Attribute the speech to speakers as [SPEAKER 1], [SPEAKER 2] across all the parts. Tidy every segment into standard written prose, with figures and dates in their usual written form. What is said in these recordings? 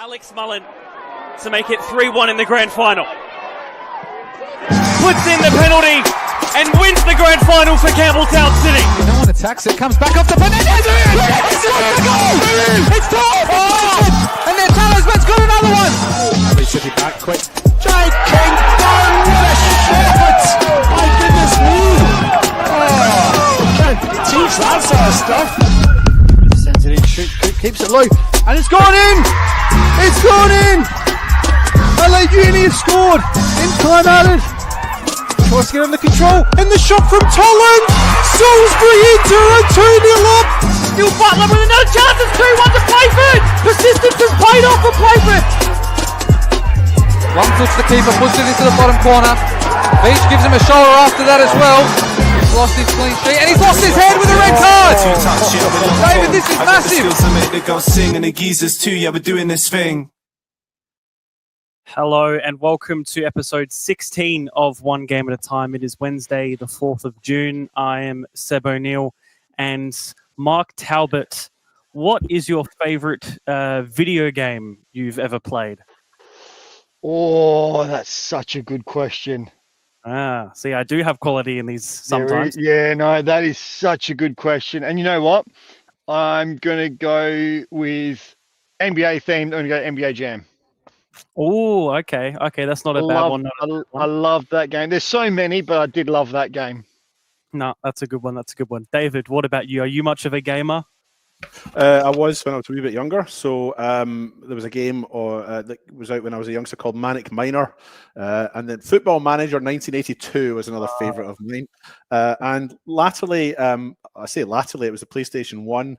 [SPEAKER 1] Alex Mullen to make it 3-1 in the grand final. Puts in the penalty and wins the grand final for Campbelltown City.
[SPEAKER 2] No one attacks it, comes back up to Fernandez. It's the goal! It's top! Oh! And then Talisman's got another one. They City back quick. Jake King done! What a shot! My goodness me! Oh, can't teach that sort of stuff. Sends it in, keeps it low, and it's gone in! It's gone in! LA Uni have scored in time added. Tries to get under control, and the shot from Tolland! Salisbury into a 2-0 up!
[SPEAKER 1] Neil Butler with another chance, it's 2-1 to Playford! Persistence has paid off for Playford!
[SPEAKER 2] One touch the keeper, puts it into the bottom corner. Beach gives him a shoulder after that as well. He's lost his clean sheet, and he's lost his head with a red card! David, this is massive!
[SPEAKER 3] The girls sing and the geezers too, yeah, we're doing this thing.
[SPEAKER 1] Hello and welcome to episode 16 of One Game at a Time. It is Wednesday, the 4th of June. I am Seb O'Neill and Mark Talbot. What is your favourite video game you've ever played?
[SPEAKER 4] Oh, that's such a good question.
[SPEAKER 1] See, I do have quality in these sometimes.
[SPEAKER 4] No, that is such a good question. And you know what? I'm going to go with NBA themed. I'm going to go NBA Jam.
[SPEAKER 1] Oh, okay. That's not a bad one.
[SPEAKER 4] I love that game. There's so many, but I did love that game.
[SPEAKER 1] No, that's a good one. David, what about you? Are you much of a gamer?
[SPEAKER 5] I was when I was a wee bit younger. So there was a game that was out when I was a youngster called Manic Miner. And then Football Manager 1982 was another favourite of mine. And latterly, I say latterly, it was a PlayStation 1.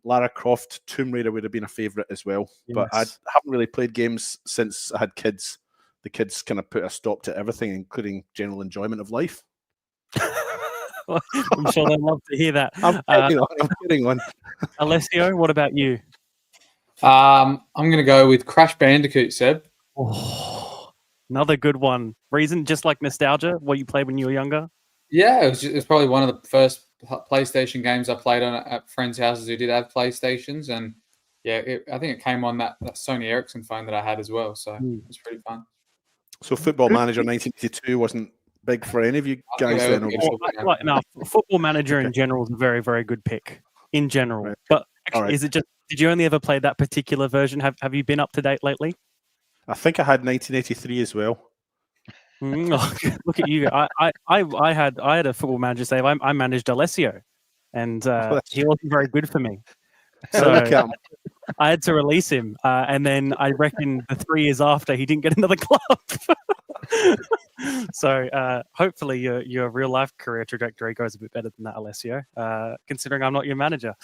[SPEAKER 5] Lara Croft Tomb Raider would have been a favourite as well. Yes. But I haven't really played games since I had kids. The kids kind of put a stop to everything, including general enjoyment of life.
[SPEAKER 1] I'm sure they'd love to hear that.
[SPEAKER 5] I'm kidding on.
[SPEAKER 1] Alessio, what about you?
[SPEAKER 6] I'm going to go with Crash Bandicoot, Seb.
[SPEAKER 1] Oh, another good one. Reason, just like nostalgia, what you played when you were younger?
[SPEAKER 6] Yeah, it was probably one of the first PlayStation games I played on at friends' houses who did have PlayStations. And yeah, I think it came on that Sony Ericsson phone that I had as well. So it was pretty fun.
[SPEAKER 5] So Football Manager 1982 wasn't big for any of you guys then?
[SPEAKER 1] No, Football Manager in general is a very, very good pick in general. Right. But actually, is it just? Did you only ever play that particular version? Have you been up to date lately?
[SPEAKER 5] I think I had 1983 as well.
[SPEAKER 1] Look at you! I had a Football Manager save. I managed Alessio, and he wasn't very good for me. So I had to release him, and then I reckon the 3 years after he didn't get another club. So hopefully your real life career trajectory goes a bit better than that, Alessio. Considering I'm not your manager,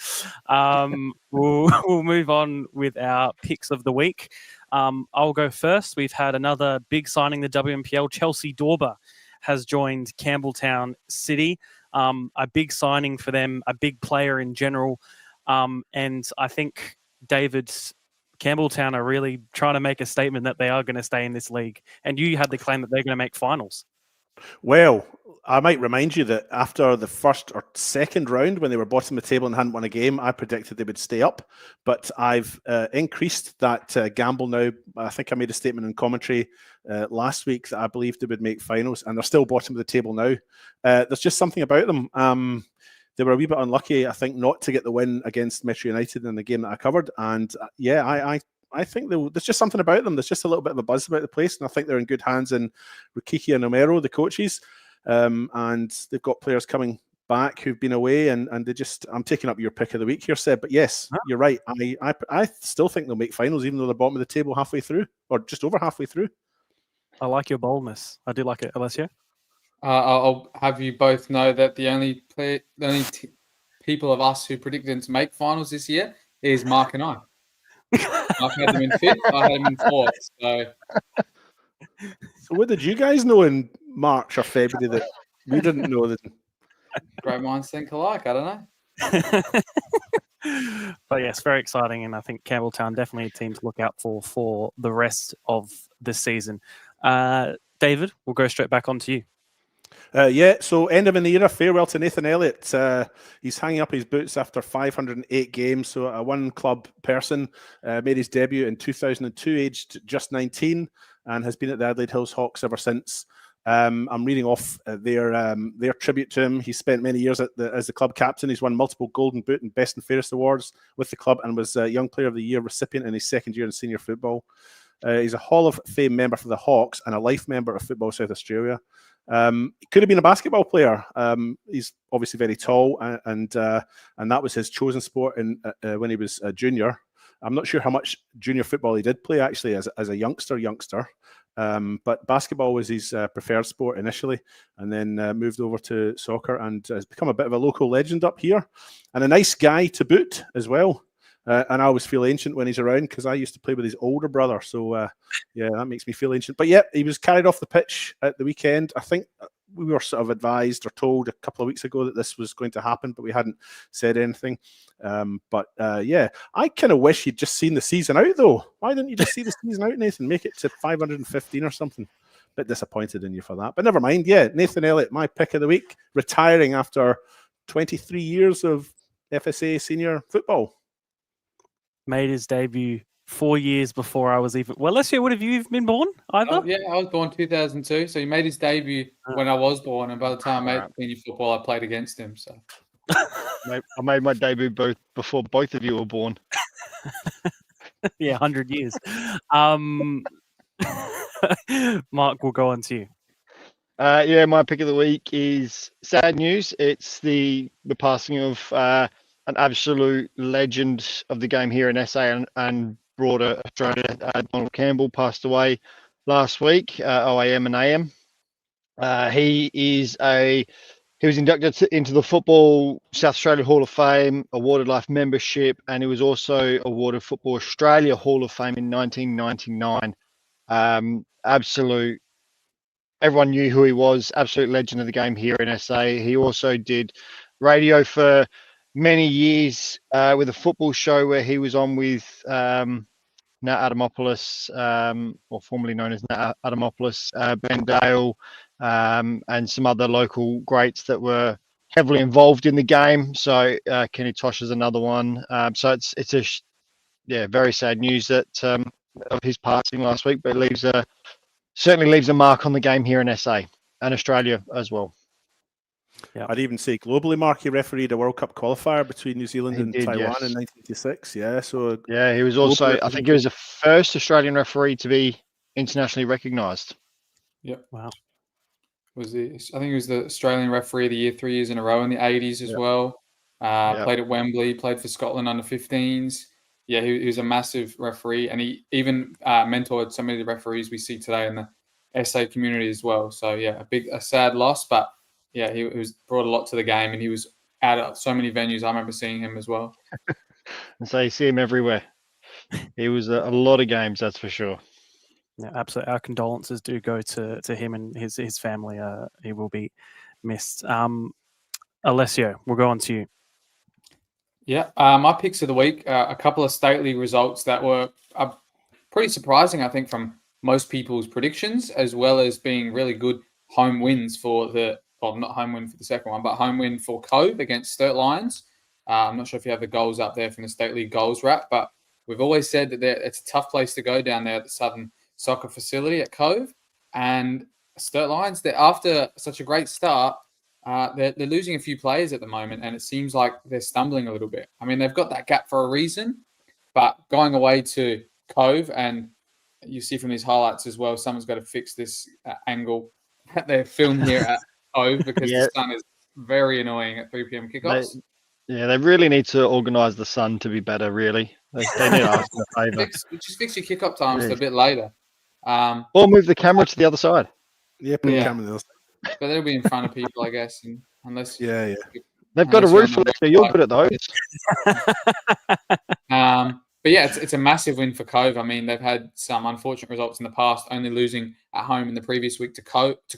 [SPEAKER 1] we'll move on with our picks of the week. I'll go first. We've had another big signing, the WMPL. Chelsea Dorber has joined Campbelltown City. A big signing for them, a big player in general. And I think David's Campbelltown are really trying to make a statement that they are going to stay in this league. And you had the claim that they're going to make finals.
[SPEAKER 5] Well, I might remind you that after the first or second round, when they were bottom of the table and hadn't won a game, I predicted they would stay up. But I've increased that gamble now. I think I made a statement in commentary last week that I believed they would make finals, and they're still bottom of the table now. There's just something about them. They were a wee bit unlucky, I think, not to get the win against Metro United in the game that I covered. And I think there's just something about them. There's just a little bit of a buzz about the place. And I think they're in good hands in Rukiki and Omero, the coaches. And they've got players coming back who've been away. And I'm taking up your pick of the week here, Seb. But yes, you're right. I still think they'll make finals, even though they're bottom of the table halfway through, or just over halfway through.
[SPEAKER 1] I like your boldness. I do like it, Alessio.
[SPEAKER 6] I'll have you both know that the only people of us who predicted them to make finals this year is Mark and I. Mark had them in 5th, I had them in 4th.
[SPEAKER 5] So what did you guys know in March or February that we didn't know? That
[SPEAKER 6] great minds think alike. I don't know.
[SPEAKER 1] But yes, very exciting, and I think Campbelltown definitely a team to look out for the rest of the season. David, we'll go straight back on to you.
[SPEAKER 5] Yeah, so end of an era, farewell to Nathan Elliott. He's hanging up his boots after 508 games. So a one-club person, made his debut in 2002, aged just 19, and has been at the Adelaide Hills Hawks ever since. I'm reading off their tribute to him. He spent many years as the club captain. He's won multiple Golden Boot and Best and Fairest awards with the club, and was a Young Player of the Year recipient in his second year in senior football. He's a Hall of Fame member for the Hawks and a life member of Football South Australia. He could have been a basketball player. He's obviously very tall, and that was his chosen sport when he was a junior. I'm not sure how much junior football he did play actually as a youngster. But basketball was his preferred sport initially, and then moved over to soccer, and has become a bit of a local legend up here, and a nice guy to boot as well. And I always feel ancient when he's around because I used to play with his older brother. So, yeah, that makes me feel ancient. But yeah, he was carried off the pitch at the weekend. I think we were sort of advised or told a couple of weeks ago that this was going to happen, but we hadn't said anything. Yeah, I kind of wish you'd just seen the season out, though. Why didn't you just see the season out, Nathan? Make it to 515 or something. Bit disappointed in you for that. But never mind. Yeah, Nathan Elliott, my pick of the week, retiring after 23 years of FSA senior football.
[SPEAKER 1] Made his debut 4 years before I was even. Well, Alessio, would have you been born either?
[SPEAKER 6] Oh, yeah, I was born 2002, so he made his debut when I was born, and by the time I made senior football, I played against him. So
[SPEAKER 4] I made my debut before both of you were born.
[SPEAKER 1] Yeah, 100 years. Mark, we'll go on to you.
[SPEAKER 4] Yeah, my pick of the week is sad news. It's the passing of an absolute legend of the game here in SA and broader Australia. Donald Campbell passed away last week, OAM and AM. He was inducted into the Football South Australia Hall of Fame, awarded life membership, and he was also awarded Football Australia Hall of Fame in 1999. Absolute. Everyone knew who he was. Absolute legend of the game here in SA. He also did radio for many years with a football show where he was on with Nat Adamopoulos, or formerly known as Nat Adamopoulos, Ben Dale, and some other local greats that were heavily involved in the game. So Kenny Tosh is another one. So it's very sad news that of his passing last week, but it certainly leaves a mark on the game here in SA and Australia as well.
[SPEAKER 1] Yeah.
[SPEAKER 5] I'd even say globally, Mark, he refereed a World Cup qualifier between New Zealand and Taiwan in 1986. Yeah, so
[SPEAKER 4] yeah, he was also, I think he was the first Australian referee to be internationally recognised.
[SPEAKER 6] Yep.
[SPEAKER 1] Wow.
[SPEAKER 6] I think he was the Australian referee of the year 3 years in a row in the 80s as well. Played at Wembley, played for Scotland under 15s. Yeah, he was a massive referee, and he even mentored so many of the referees we see today in the SA community as well. So yeah, a sad loss, but yeah, he brought a lot to the game, and he was out at so many venues. I remember seeing him as well.
[SPEAKER 4] And so you see him everywhere. He was a lot of games, that's for sure.
[SPEAKER 1] Yeah, absolutely. Our condolences do go to him and his family. He will be missed. Alessio, we'll go on to you.
[SPEAKER 6] Yeah, my picks of the week, a couple of stately results that were pretty surprising, I think, from most people's predictions, as well as being really good home wins for not home win for the second one, but home win for Cove against Sturt Lions. I'm not sure if you have the goals up there from the State League goals wrap, but we've always said that it's a tough place to go down there at the Southern Soccer Facility at Cove. And Sturt Lions, after such a great start, they're losing a few players at the moment, and it seems like they're stumbling a little bit. I mean, they've got that gap for a reason, but going away to Cove, and you see from these highlights as well, someone's got to fix this angle that they're filmed here at Cove, because the sun is very annoying at 3 p.m. kickoffs.
[SPEAKER 4] They really need to organise the sun to be better, really. They need to ask for a favour.
[SPEAKER 6] Just fix your kickoff times a bit later.
[SPEAKER 4] Or move the camera to the other side.
[SPEAKER 5] Yeah, put the camera on the other side.
[SPEAKER 6] But they'll be in front of people, I guess, unless
[SPEAKER 4] they've got a roof, so you're good at those.
[SPEAKER 6] But yeah, it's a massive win for Cove. I mean, they've had some unfortunate results in the past, only losing at home in the previous week to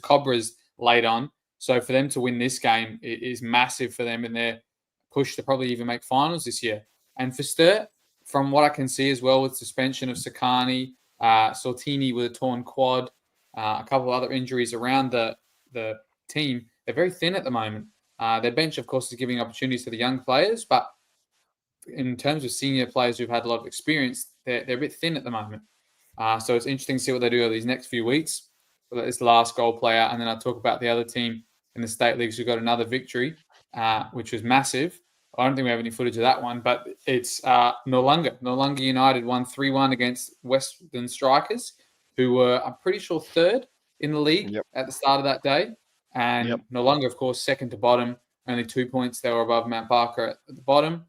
[SPEAKER 6] Cobras late on. So for them to win this game, it is massive for them in their push to probably even make finals this year. And for Sturt, from what I can see as well, with suspension of Sakani, Sortini with a torn quad, a couple of other injuries around the team, they're very thin at the moment. Their bench, of course, is giving opportunities to the young players, but in terms of senior players who've had a lot of experience, they're a bit thin at the moment. So it's interesting to see what they do over these next few weeks. This last goal play out, and then I'll talk about the other team in the state leagues who got another victory, which was massive. I don't think we have any footage of that one, but it's Noarlunga. Noarlunga United won 3-1 against Western Strikers, who were, I'm pretty sure, third in the league at the start of that day. And Noarlunga, of course, second to bottom, only 2 points. They were above Mount Barker at the bottom.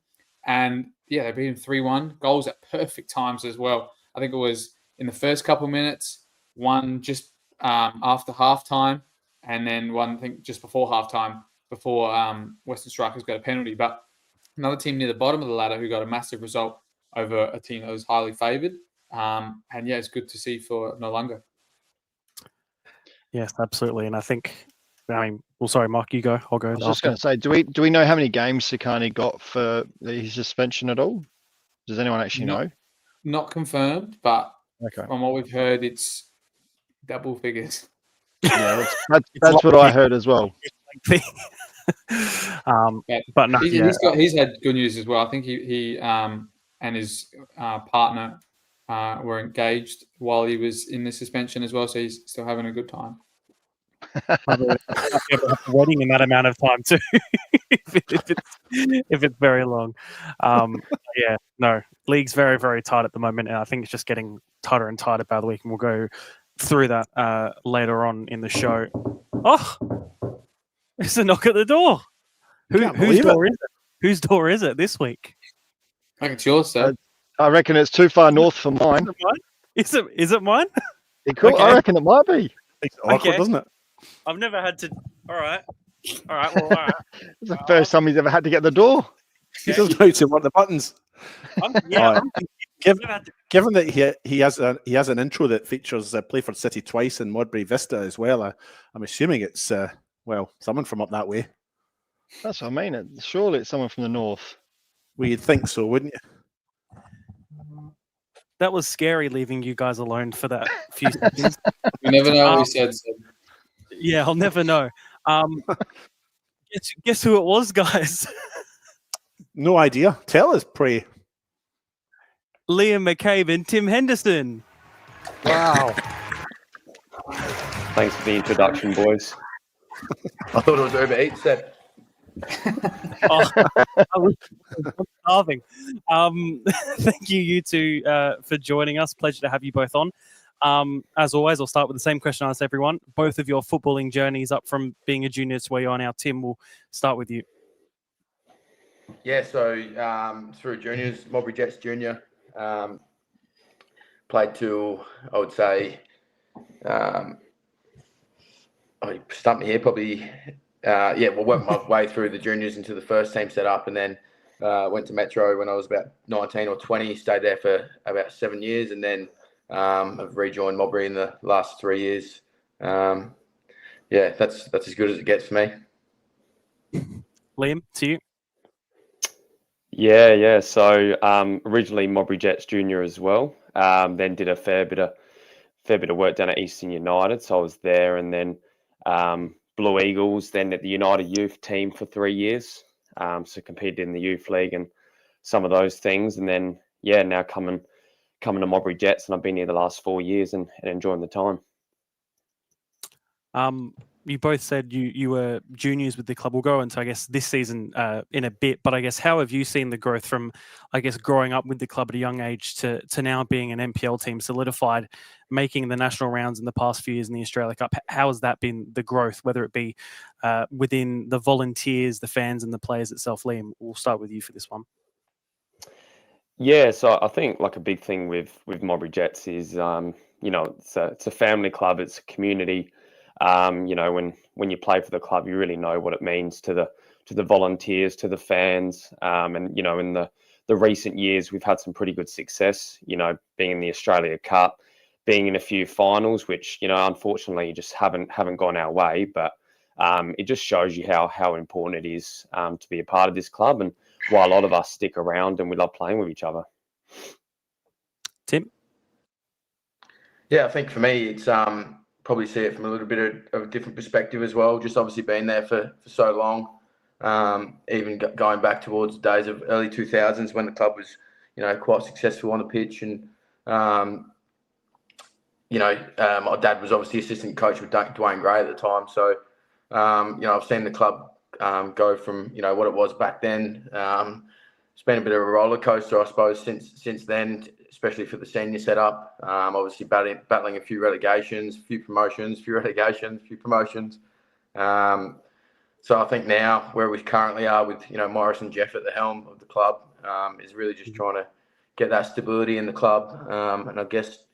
[SPEAKER 6] And, yeah, they beat him 3-1. Goals at perfect times as well. I think it was in the first couple of minutes, one just after halftime, and then one, I think, just before halftime, before Western Strikers got a penalty. But another team near the bottom of the ladder who got a massive result over a team that was highly favoured. And, yeah, it's good to see for Noarlunga.
[SPEAKER 1] Yes, absolutely. And I think, well, sorry, Mark, you go. I'll go.
[SPEAKER 4] I was just going to say, do we know how many games Sakani got for his suspension at all? Does anyone actually know?
[SPEAKER 6] Not confirmed, but from what we've heard, it's double figures.
[SPEAKER 4] Yeah, that's what I heard as well.
[SPEAKER 6] But no, he's had good news as well. I think he and his partner were engaged while he was in the suspension as well, so he's still having a good time.
[SPEAKER 1] Wedding in that amount of time too, if it's very long. Yeah, no, league's very, very tight at the moment, and I think it's just getting tighter and tighter by the week, and we'll go through that later on in the show. Oh, it's a knock at the door. Whose door is it? Whose door is it this week?
[SPEAKER 6] I think it's yours, sir.
[SPEAKER 4] I reckon it's too far north for mine.
[SPEAKER 1] Is it mine?
[SPEAKER 4] Cool. Okay. I reckon it might be.
[SPEAKER 5] It's awkward, doesn't it?
[SPEAKER 1] I've never had to. All right. Well, all right.
[SPEAKER 4] It's the first time he's ever had to get the door.
[SPEAKER 5] He doesn't know to want the buttons. Given that he has an intro that features Playford City twice and Modbury Vista as well, I'm assuming it's someone from up that way.
[SPEAKER 4] That's what I mean. Surely it's someone from the north.
[SPEAKER 5] Well, you'd think so, wouldn't you?
[SPEAKER 1] That was scary leaving you guys alone for that few seconds.
[SPEAKER 6] You never know what we said. So.
[SPEAKER 1] Yeah, I'll never know. Guess who it was, guys?
[SPEAKER 5] No idea. Tell us, pray.
[SPEAKER 1] Liam McCabe and Tim Henderson.
[SPEAKER 5] Wow.
[SPEAKER 7] Thanks for the introduction, boys.
[SPEAKER 8] I thought it was over 8 set.
[SPEAKER 1] I was starving. Thank you two, for joining us. Pleasure to have you both on. As always, I'll start with the same question I ask everyone. Both of your footballing journeys up from being a junior to where you are now. Tim, we'll start with you.
[SPEAKER 8] Yeah, so through juniors, Modbury Jets junior, played till, I would say, stumped me here, probably, worked my way through the juniors into the first team set up, and then went to Metro when I was about 19 or 20, stayed there for about 7 years, and then I've rejoined Modbury in the last 3 years. That's as good as it gets for me.
[SPEAKER 1] Liam, to you.
[SPEAKER 7] Yeah. So originally Modbury Jets junior as well. Then did a fair bit of work down at Eastern United. So I was there, and then Blue Eagles, then at the United Youth team for 3 years. So competed in the youth league and some of those things, and then now coming to Modbury Jets, and I've been here the last 4 years and enjoying the time.
[SPEAKER 1] You both said you were juniors with the club. We'll go into, I guess, this season in a bit, but I guess how have you seen the growth from, I guess, growing up with the club at a young age to now being an NPL team solidified, making the national rounds in the past few years in the Australia Cup? How has that been, the growth, whether it be within the volunteers, the fans and the players itself? Liam, we'll start with you for this one.
[SPEAKER 7] Yeah, so I think like a big thing with Modbury Jets is, it's a family club, it's a community. When you play for the club, you really know what it means to the volunteers, to the fans. In the recent years, we've had some pretty good success, being in the Australia Cup, being in a few finals, which, unfortunately just haven't gone our way. But it just shows you how important it is to be a part of this club, and why a lot of us stick around and we love playing with each other.
[SPEAKER 1] Tim?
[SPEAKER 8] Yeah, I think for me, it's probably see it from a little bit of a different perspective as well. Just obviously being there for so long, even going back towards the days of early 2000s when the club was, quite successful on the pitch. And, my dad was obviously assistant coach with Dwayne Gray at the time. So, I've seen the club go from, what it was back then. It's been a bit of a roller coaster, I suppose, since then, especially for the senior setup. Obviously battling a few relegations, a few promotions, a few relegations, a few promotions. So I think now where we currently are with, Morris and Jeff at the helm of the club, is really just trying to get that stability in the club. And I guess,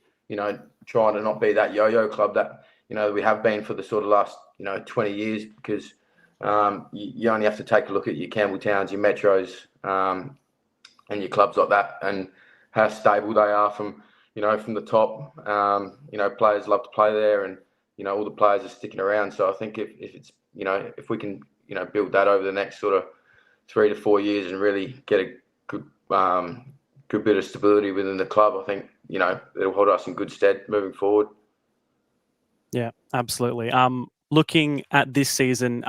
[SPEAKER 8] trying to not be that yo-yo club that, we have been for the sort of last, 20 years, because you only have to take a look at your Campbelltowns, your Metros, and your clubs like that, and how stable they are from the top. Players love to play there, and all the players are sticking around. So I think if it's if we can build that over the next sort of 3 to 4 years and really get a good bit of stability within the club, I think it'll hold us in good stead moving forward.
[SPEAKER 1] Yeah, absolutely. Looking at this season,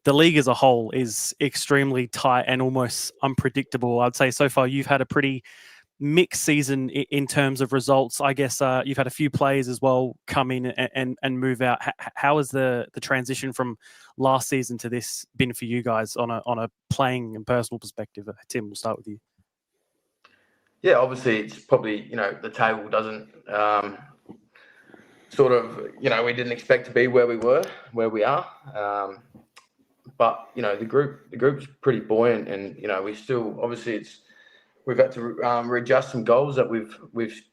[SPEAKER 1] the league as a whole is extremely tight and almost unpredictable. I'd say so far you've had a pretty mixed season in terms of results. I guess you've had a few players as well come in and move out. How has the transition from last season to this been for you guys on a playing and personal perspective? Tim, we'll start with you.
[SPEAKER 8] Yeah, obviously it's probably, the table doesn't we didn't expect to be where we are. But, the group's pretty buoyant, and, we still, obviously we've had to readjust some goals that we've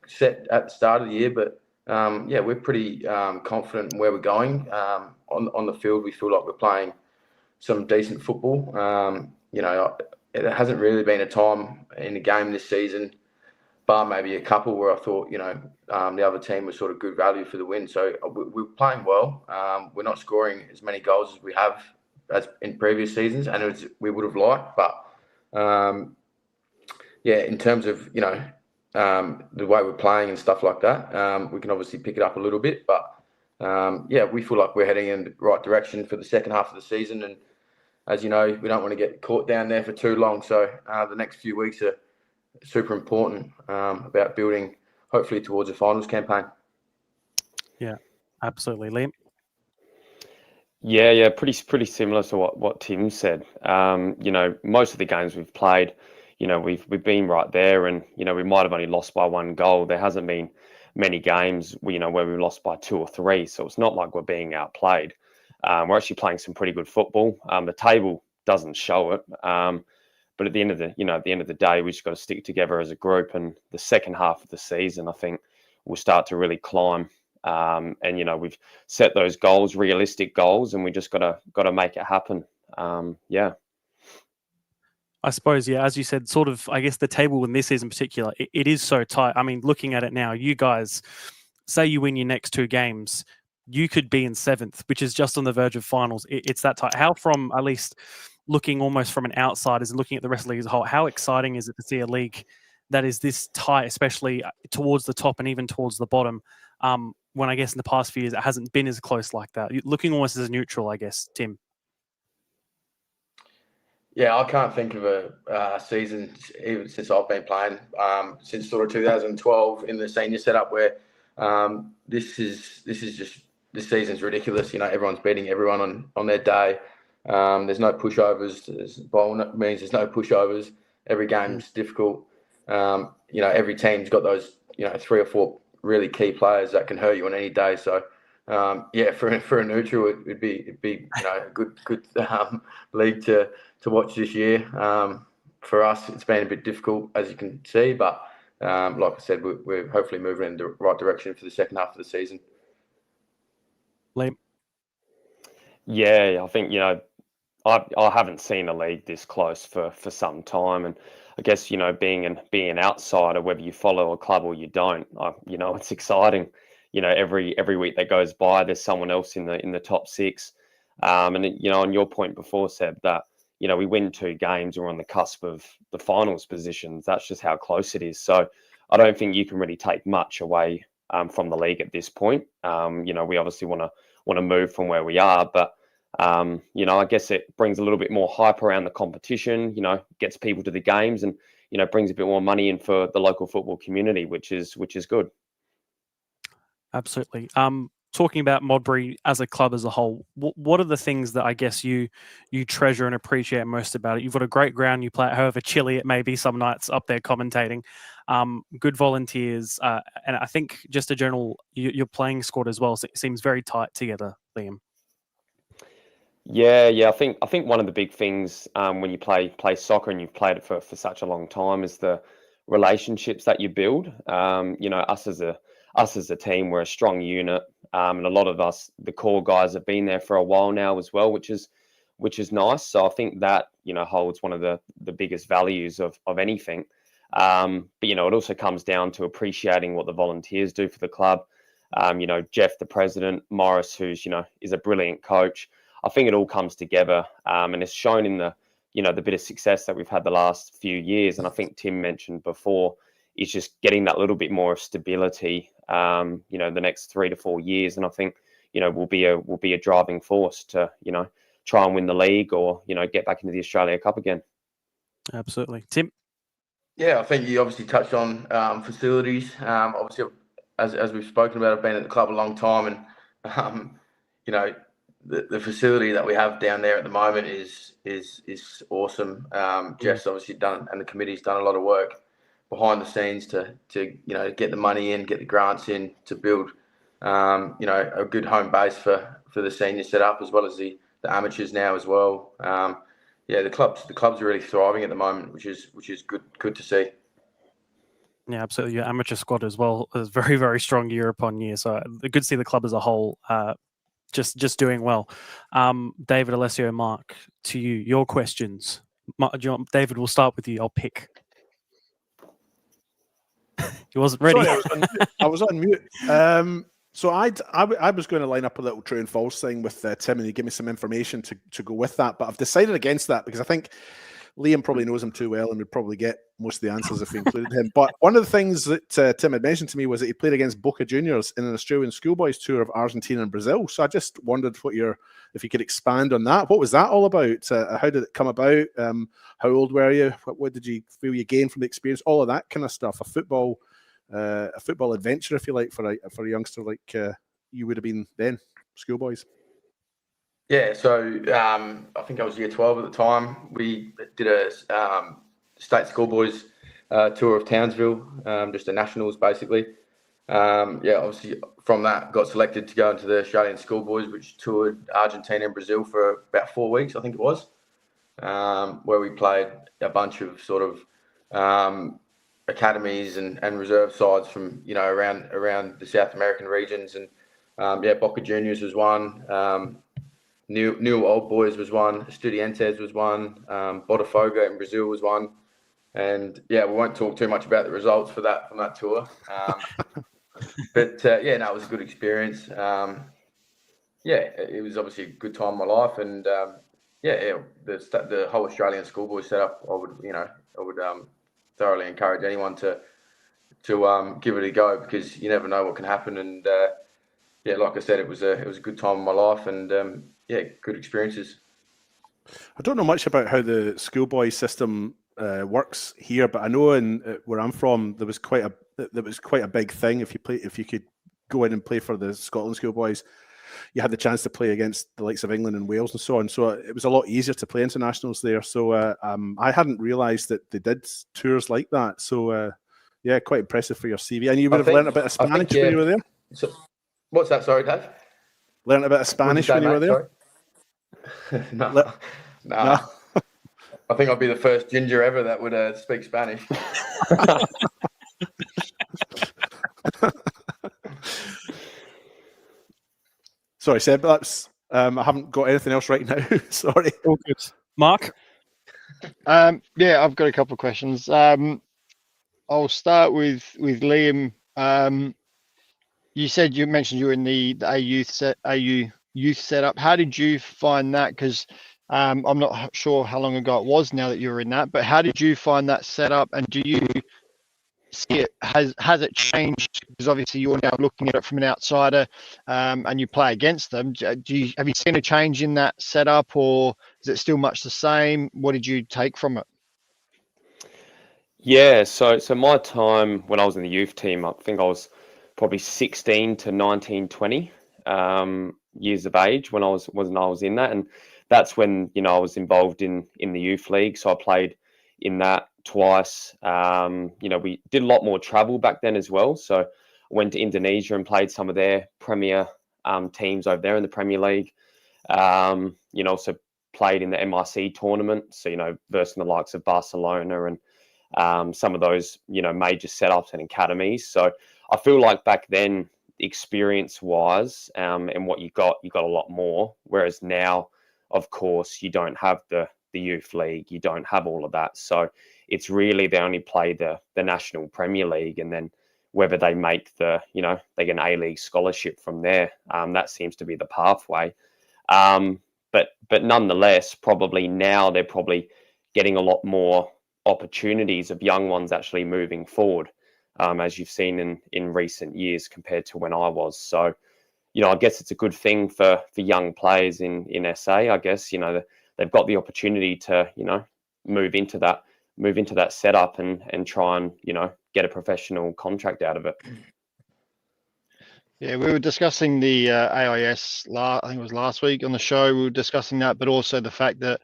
[SPEAKER 8] set at the start of the year. But, we're pretty confident in where we're going. On the field, we feel like we're playing some decent football. It hasn't really been a time in the game this season, bar maybe a couple where I thought, the other team was sort of good value for the win. So we're playing well. We're not scoring as many goals as we have as in previous seasons, and we would have liked. But, in terms of, the way we're playing and stuff like that, we can obviously pick it up a little bit. But, we feel like we're heading in the right direction for the second half of the season. And as you know, we don't want to get caught down there for too long. So the next few weeks are super important about building, hopefully, towards a finals campaign.
[SPEAKER 1] Yeah, absolutely. Liam?
[SPEAKER 7] Yeah, pretty similar to what Tim said. Most of the games we've played, we've been right there, and we might have only lost by one goal. There hasn't been many games where we've lost by 2 or 3, so it's not like we're being outplayed. We're actually playing some pretty good football. The table doesn't show it, but at the end of the day, we just got to stick together as a group. And the second half of the season, I think, we'll start to really climb. And we've set those goals, realistic goals, and we just got to make it happen.
[SPEAKER 1] I suppose, as you said, sort of, I guess the table in this season in particular, it is so tight. I mean, looking at it now, you guys, say you win your next 2 games, you could be in 7th, which is just on the verge of finals. It's that tight. How, from at least looking almost from an outsider and looking at the rest of the league as a whole, how exciting is it to see a league that is this tight, especially towards the top and even towards the bottom, when I guess in the past few years it hasn't been as close like that? Looking almost as neutral, I guess, Tim.
[SPEAKER 8] Yeah, I can't think of a season, even since I've been playing, since sort of 2012 in the senior setup, where this season's ridiculous. Everyone's beating everyone on their day. There's no pushovers. By all means, there's no pushovers. Every game's difficult. Every team's got those 3 or 4 really key players that can hurt you on any day. So for a neutral, it'd be a good league to watch this year. For us, it's been a bit difficult, as you can see, but like I said, we're hopefully moving in the right direction for the second half of the season.
[SPEAKER 1] Liam?
[SPEAKER 7] Yeah, I think I haven't seen a league this close for some time, and I guess being an outsider, whether you follow a club or you don't, it's exciting. Every week that goes by, there's someone else in the top 6. And on your point before, Seb, that we win 2 games, we're on the cusp of the finals positions. That's just how close it is. So I don't think you can really take much away from the league at this point. You know, we obviously want to move from where we are, but you know, I guess it brings a little bit more hype around the competition. You know, gets people to the games, and you know, brings a bit more money in for the local football community, which is good.
[SPEAKER 1] Absolutely. Talking about Modbury as a club as a whole, what are the things that I guess you treasure and appreciate most about it? You've got a great ground you play at, however chilly it may be some nights up there commentating. Good volunteers, and I think just a general your playing squad as well seems very tight together, Liam.
[SPEAKER 7] Yeah. I think one of the big things when you play soccer and you've played it for such a long time is the relationships that you build. You know, us as a team, we're a strong unit, and a lot of us, the core guys, have been there for a while now as well, which is nice. So I think that, you know, holds one of the biggest values of anything. But you know, it also comes down to appreciating what the volunteers do for the club. You know, Jeff, the president, Morris, who's, you know, is a brilliant coach. I think it all comes together, and it's shown in the bit of success that we've had the last few years. And I think Tim mentioned before, is just getting that little bit more of stability, you know, the next 3 to 4 years. And I think, you know, we'll be a driving force to, you know, try and win the league or, you know, get back into the Australia Cup again.
[SPEAKER 1] Absolutely. Tim?
[SPEAKER 8] Yeah, I think you obviously touched on facilities. Obviously, as we've spoken about, I've been at the club a long time, and you know, the facility that we have down there at the moment is awesome. Jeff's obviously done, and the committee's done a lot of work behind the scenes to you know, get the money in, get the grants in to build you know, a good home base for the senior setup, as well as the amateurs now as well. Yeah, the club's really thriving at the moment, which is good to see.
[SPEAKER 1] Yeah, absolutely. Your amateur squad as well is very, very strong year upon year. So good to see the club as a whole just doing well. David, Alessio, Mark, to you, your questions. David, we'll start with you. I'll pick. He wasn't ready.
[SPEAKER 5] Sorry, I was on mute. So I was going to line up a little true and false thing with Tim, and he gave me some information to go with that. But I've decided against that because I think Liam probably knows him too well and would probably get most of the answers if we included him. But one of the things that Tim had mentioned to me was that he played against Boca Juniors in an Australian schoolboys tour of Argentina and Brazil. So I just wondered if you could expand on that. What was that all about? How did it come about? How old were you? What did you feel you gained from the experience? All of that kind of stuff. A football adventure, if you like, for a youngster like you would have been then, schoolboys.
[SPEAKER 8] Yeah, so I think I was year 12 at the time. We did a state schoolboys tour of Townsville, just a nationals basically. Yeah, obviously from that got selected to go into the Australian schoolboys, which toured Argentina and Brazil for about 4 weeks, I think it was, where we played a bunch of sort of academies and reserve sides from, you know, around the South American regions. And yeah, Boca Juniors was one. New Old Boys was one, Estudiantes was one, Botafogo in Brazil was one, and yeah, we won't talk too much about the results from that tour, but yeah, no, it was a good experience. Yeah, it was obviously a good time of my life, and yeah, the whole Australian schoolboy setup, I would thoroughly encourage anyone to give it a go, because you never know what can happen, and yeah, like I said, it was a good time of my life, and yeah, good experiences.
[SPEAKER 5] I don't know much about how the schoolboy system works here, but I know where I'm from, there was quite a big thing. If you could go in and play for the Scotland schoolboys, you had the chance to play against the likes of England and Wales and so on. So it was a lot easier to play internationals there. So I hadn't realised that they did tours like that. So yeah, quite impressive for your CV. And you would have learned a bit of Spanish when you were there.
[SPEAKER 8] So, what's that? Sorry, Dave.
[SPEAKER 5] Learned a bit of Spanish when you were there.
[SPEAKER 8] Sorry? No. I think I'd be the first ginger ever that would speak Spanish.
[SPEAKER 5] Sorry, Seb, that's I haven't got anything else right now. Sorry.
[SPEAKER 1] All good. Mark?
[SPEAKER 4] Yeah, I've got a couple of questions. I'll start with Liam. You mentioned you were in the AU youth setup. How did you find that? Because I'm not sure how long ago it was now that you were in that, but how did you find that setup? And do see it? Has it changed? Because obviously you're now looking at it from an outsider, and you play against them. Have you seen a change in that setup, or is it still much the same? What did you take from it?
[SPEAKER 7] Yeah, so my time when I was in the youth team, I think I was probably 16 to 19, 20 years of age when I was in that, and that's when I was involved in the youth league. So I played in that twice. We did a lot more travel back then as well. So I went to Indonesia and played some of their premier teams over there in the Premier League. Also played in the MIC tournament. So versus the likes of Barcelona and some of those, major setups and academies. So I feel like back then, experience-wise, and what you got a lot more. Whereas now, of course, you don't have the youth league, you don't have all of that. So it's really they only play the National Premier League, and then whether they make they get an A-League scholarship from there. That seems to be the pathway. But nonetheless, probably now they're probably getting a lot more opportunities of young ones actually moving forward, as you've seen in recent years compared to when I was. So, I guess it's a good thing for young players in SA. I guess they've got the opportunity to move into that setup and try and get a professional contract out of it.
[SPEAKER 4] Yeah, we were discussing the AIS. I think it was last week on the show. We were discussing that, but also the fact that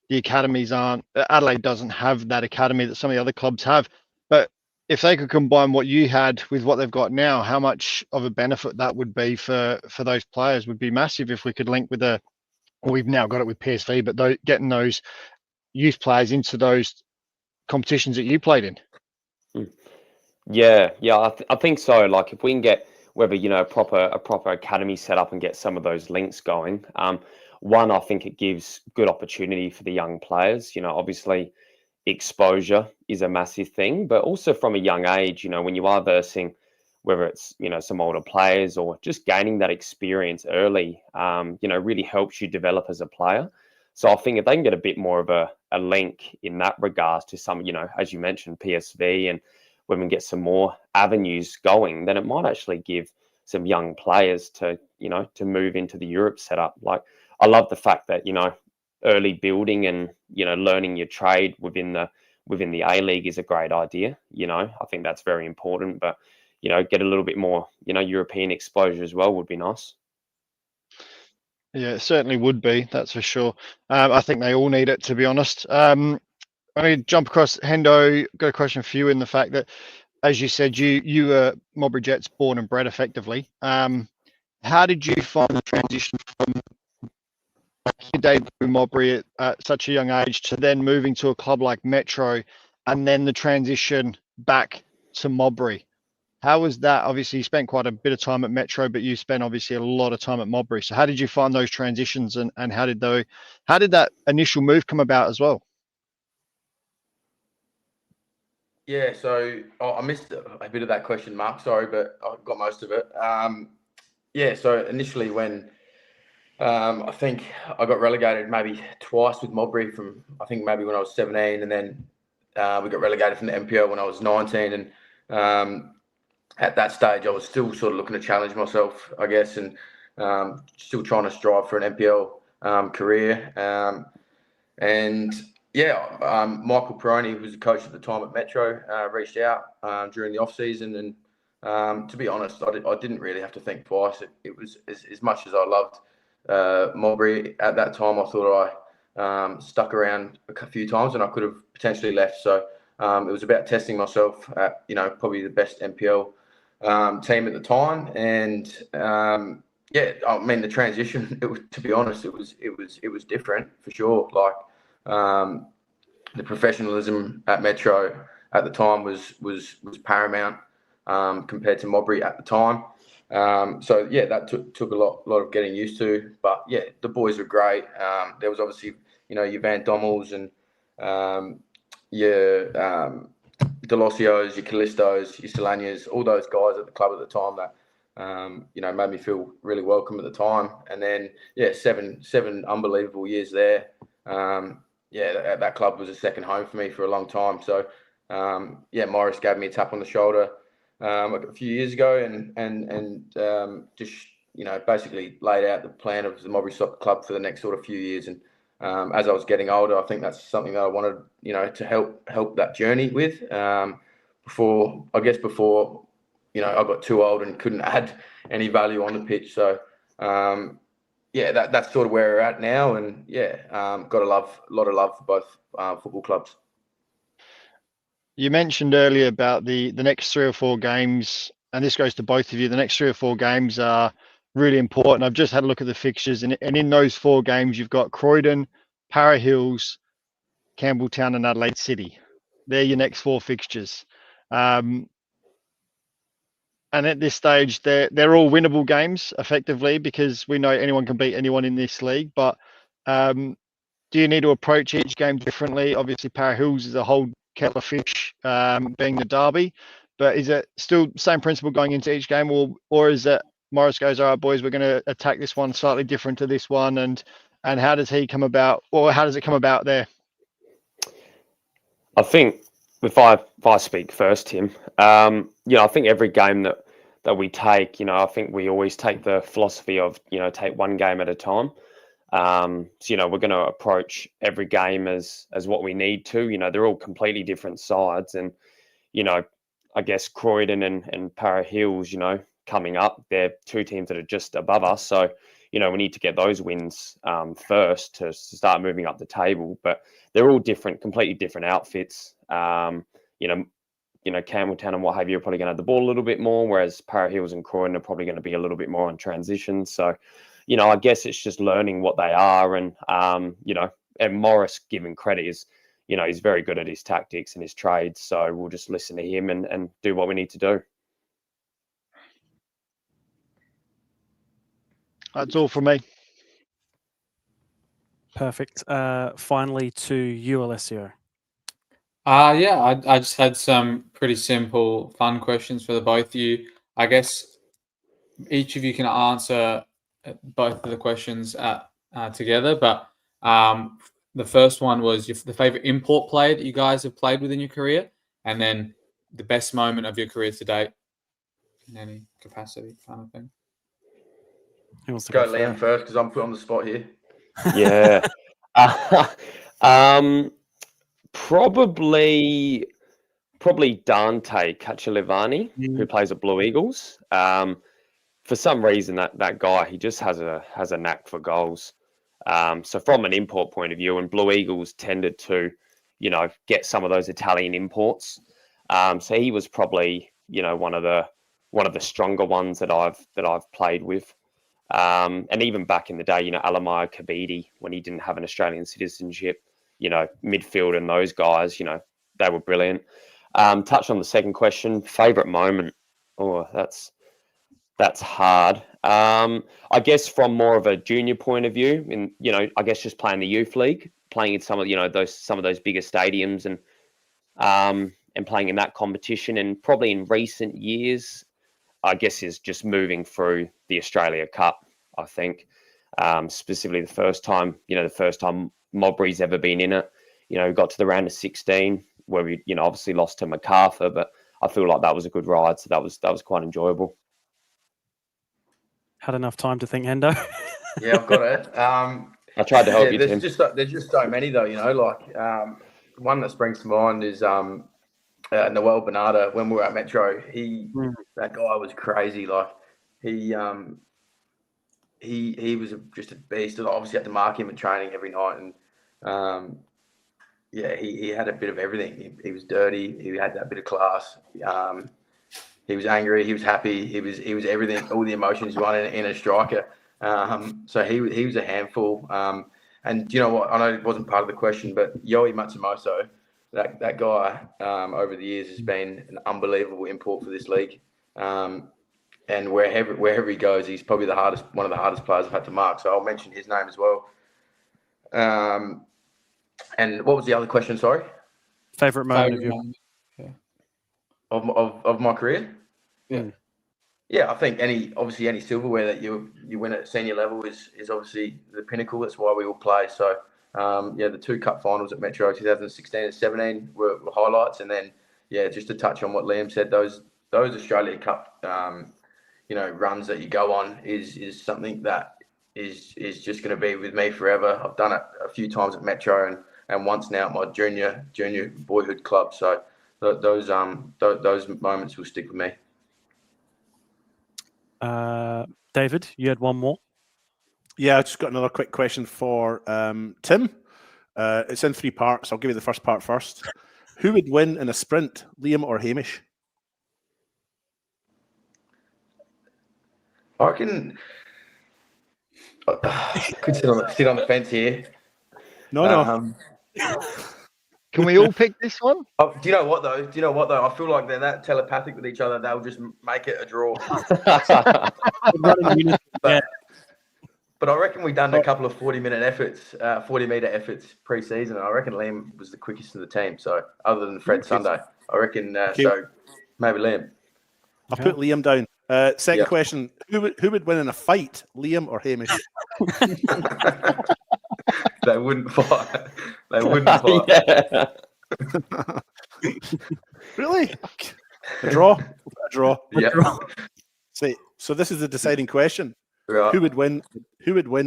[SPEAKER 4] the academies Adelaide doesn't have that academy that some of the other clubs have. But if they could combine what you had with what they've got now, how much of a benefit that would be for those players would be massive if we could link with we've now got it with PSV, but getting those youth players into those competitions that you played in.
[SPEAKER 7] Yeah, I think so. Like if we can get whether a proper academy set up and get some of those links going. One, I think it gives good opportunity for the young players. Obviously exposure is a massive thing, but also from a young age, when you are versing, whether it's, some older players or just gaining that experience early, really helps you develop as a player. So I think if they can get a bit more of a link in that regards to some, as you mentioned, PSV, and when we get some more avenues going, then it might actually give some young players to move into the Europe setup. Like I love the fact that, early building and, learning your trade within the A-League is a great idea. I think that's very important, but, get a little bit more, European exposure as well would be nice.
[SPEAKER 4] Yeah, it certainly would be. That's for sure. I think they all need it, to be honest. I mean, jump across. Hendo, got a question for you in the fact that, as you said, you were Modbury Jets born and bred effectively. How did you find the transition from your debut in Modbury at such a young age to then moving to a club like Metro and then the transition back to Modbury? How was that? Obviously, you spent quite a bit of time at Metro, but you spent obviously a lot of time at Modbury. So how did you find those transitions and how did that initial move come about as well?
[SPEAKER 8] Yeah, so I missed a bit of that question, Mark. Sorry, but I got most of it. So initially when I think I got relegated maybe twice with Modbury from I think maybe when I was 17, and then we got relegated from the MPL when I was 19, and at that stage I was still sort of looking to challenge myself, I guess, and still trying to strive for an MPL career, Michael Peroni, who was the coach at the time at Metro, reached out during the off season, and to be honest, I didn't really have to think twice. It was as much as I loved Modbury at that time. I thought I stuck around a few times, and I could have potentially left. So it was about testing myself at probably the best MPL team at the time, and I mean the transition. To be honest, it was different for sure. Like. The professionalism at Metro at the time was paramount compared to Modbury at the time. That took a lot of getting used to. But yeah, the boys were great. There was obviously your Van Dommels and your Delosios, your Callistos, your Solanias, all those guys at the club at the time that made me feel really welcome at the time. And then seven unbelievable years there. That club was a second home for me for a long time. So Morris gave me a tap on the shoulder a few years ago, and just basically laid out the plan of the Modbury Soccer Club for the next sort of few years. And as I was getting older, I think that's something that I wanted, to help that journey with. Before I got too old and couldn't add any value on the pitch. So that's sort of where we're at now, and got a lot of love for both football clubs.
[SPEAKER 4] You mentioned earlier about the next 3 or 4 games, and this goes to both of you. The next 3 or 4 games are really important. I've just had a look at the fixtures, and in those 4 games, you've got Croydon, Para Hills, Campbelltown, and Adelaide City. They're your next 4 fixtures. And at this stage, they're all winnable games, effectively, because we know anyone can beat anyone in this league. But do you need to approach each game differently? Obviously, Para Hills is a whole kettle of fish, being the derby. But is it still same principle going into each game, or is it Morris goes, all right, boys, we're going to attack this one slightly different to this one, and how does he come about, or how does it come about there?
[SPEAKER 7] I think if I speak first, Tim, I think every game that we take, I think we always take the philosophy of, take one game at a time. So, we're going to approach every game as what we need to. They're all completely different sides, and I guess Croydon and Para Hills, coming up, they're 2 teams that are just above us. So, we need to get those wins first to start moving up the table. But they're all different, completely different outfits. Campbelltown and what have you are probably going to have the ball a little bit more, whereas Para Hills and Croydon are probably going to be a little bit more on transition. So, I guess it's just learning what they are, and and Morris, given credit, is he's very good at his tactics and his trades. So we'll just listen to him and do what we need to do.
[SPEAKER 4] That's all from me.
[SPEAKER 1] Perfect. Finally to you, Alessio.
[SPEAKER 6] I just had some pretty simple, fun questions for the both of you. I guess each of you can answer both of the questions together, but the first one was the favorite import player that you guys have played with in your career, and then the best moment of your career to date in any capacity, kind of thing.
[SPEAKER 1] Who wants to
[SPEAKER 8] Go Liam first, because I'm put on the spot here.
[SPEAKER 7] Yeah. Probably Dante Cacciolevani, who plays at Blue Eagles. For some reason, that guy, he just has a knack for goals. So from an import point of view, and Blue Eagles tended to, get some of those Italian imports. So he was probably, one of the stronger ones that I've played with. And even back in the day, Alamaya Kabidi, when he didn't have an Australian citizenship, midfield and those guys, they were brilliant. Touch on the second question, favorite moment. Oh, that's hard. I guess from more of a junior point of view, and I guess just playing the youth league, playing in some of those bigger stadiums, and playing in that competition, and probably in recent years, I guess is just moving through the Australia Cup. I think specifically the first time Modbury's ever been in it. We got to the round of 16 where we obviously lost to MacArthur, but I feel like that was a good ride, so that was quite enjoyable.
[SPEAKER 1] Had enough time to think, Hendo?
[SPEAKER 8] Yeah, I've got it.
[SPEAKER 7] I tried to help you, Tim.
[SPEAKER 8] There's just so many though, one that springs to mind is Noel Bernardo. When we were at Metro, that guy was crazy. Like he was just a beast. And obviously had to mark him in training every night, and he had a bit of everything. He was dirty. He had that bit of class. He was angry. He was happy. He was everything, all the emotions you want in a striker. So he was a handful. And you know what? I know it wasn't part of the question, but Yoey Matsumoto, that guy over the years has been an unbelievable import for this league. And wherever he goes, he's probably one of the hardest players I've had to mark. So I'll mention his name as well. And what was the other question? Sorry.
[SPEAKER 1] Favorite moment of your
[SPEAKER 8] of my career?
[SPEAKER 6] Yeah.
[SPEAKER 8] Yeah, I think any silverware that you win at senior level is obviously the pinnacle. That's why we all play. So the 2 cup finals at Metro 2016 and 17 were highlights. And then, just to touch on what Liam said, those Australia Cup, runs that you go on is something that is just going to be with me forever. I've done it a few times at Metro and once now at my junior boyhood club. So those moments will stick with me.
[SPEAKER 1] David, you had one more?
[SPEAKER 5] Yeah, I just got another quick question for Tim. It's in 3 parts. I'll give you the first part first. Who would win in a sprint, Liam or Hamish?
[SPEAKER 8] I reckon could sit on the fence here.
[SPEAKER 5] No.
[SPEAKER 4] Can we all pick this one?
[SPEAKER 8] Oh, do you know what though? I feel like they're that telepathic with each other. They'll just make it a draw. But I reckon we've done a couple of 40-meter efforts pre-season. I reckon Liam was the quickest in the team. So other than Fred Sunday, I reckon. So maybe Liam.
[SPEAKER 5] I'll put Liam down. Second question: Who would win in a fight, Liam or Hamish?
[SPEAKER 8] They wouldn't fight. They wouldn't fight.
[SPEAKER 5] Really? A draw.
[SPEAKER 8] Yeah.
[SPEAKER 5] See, so this is the deciding question.
[SPEAKER 8] Right.
[SPEAKER 5] Who would win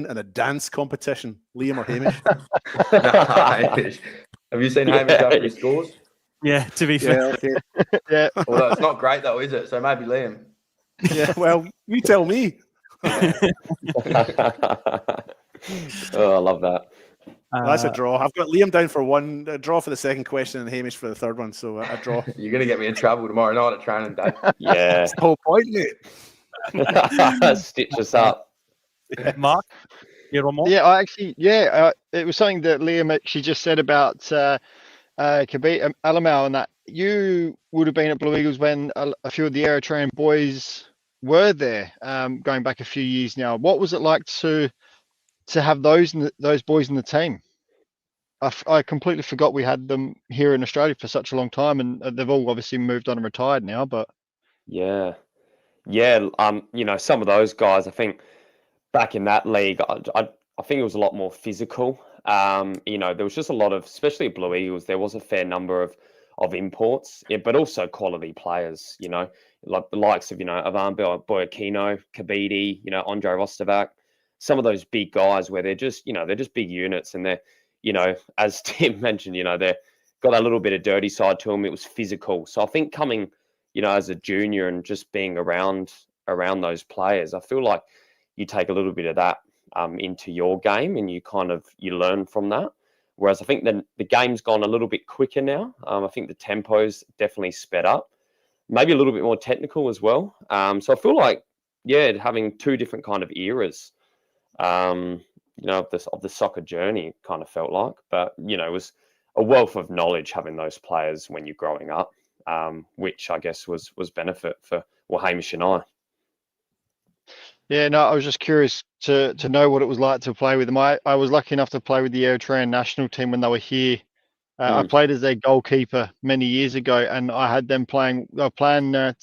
[SPEAKER 5] in a dance competition, Liam or Hamish?
[SPEAKER 8] Hamish. Have you seen Hamish after he scores?
[SPEAKER 1] Yeah, to be fair.
[SPEAKER 4] Yeah.
[SPEAKER 8] Although it's not great though, is it? So maybe Liam.
[SPEAKER 5] Yeah, well, you tell me.
[SPEAKER 7] Oh, I love that.
[SPEAKER 5] That's a draw. I've got Liam down for one, a draw for the second question, and Hamish for the third one. So a draw.
[SPEAKER 8] You're going to get me in trouble tomorrow night at training day.
[SPEAKER 7] Yeah.
[SPEAKER 5] That's the whole point, mate.
[SPEAKER 7] Stitch us up.
[SPEAKER 1] Mark, you had one more?
[SPEAKER 4] Yeah, I actually, it was something that Liam actually just said about Khabib Alamau, and that you would have been at Blue Eagles when a few of the Eritrean boys were there, going back a few years now. What was it like to have those boys in the team? I completely forgot we had them here in Australia for such a long time, and they've all obviously moved on and retired now. But
[SPEAKER 7] yeah. Some of those guys, I think back in that league, I think it was a lot more physical. There was just a lot of, especially at Blue Eagles, there was a fair number of imports, but also quality players, like the likes of, Ivan Boyakino, Kabidi, Andre Rostovac, some of those big guys where they're just big units, and they're, as Tim mentioned, they've got a little bit of dirty side to them. It was physical. So I think coming, as a junior and just being around those players, I feel like you take a little bit of that into your game, and you learn from that. Whereas I think the game's gone a little bit quicker now. I think the tempo's definitely sped up, maybe a little bit more technical as well. So I feel like, having 2 different kind of eras, of the soccer journey, kind of felt like. But, it was a wealth of knowledge having those players when you're growing up, which I guess was benefit for Hamish and I.
[SPEAKER 4] yeah, no, I was just curious to know what it was like to play with them. I was lucky enough to play with the Eritrean national team when they were here. I played as their goalkeeper many years ago, and I had them playing at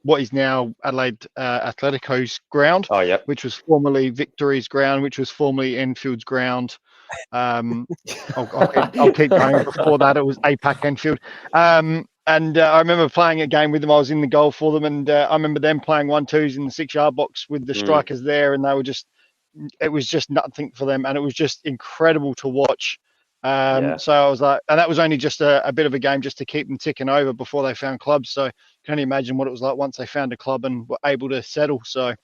[SPEAKER 4] what is now Adelaide Atletico's ground, which was formerly Victory's ground, which was formerly Enfield's ground. I'll keep going. Before that, it was APAC Enfield. And I remember playing a game with them. I was in the goal for them, and I remember them playing 1-2s in the 6-yard box with the strikers there, and it was just nothing for them, and it was just incredible to watch. So I was like, and that was only just a bit of a game just to keep them ticking over before they found clubs. So you can only imagine what it was like once they found a club and were able to settle. So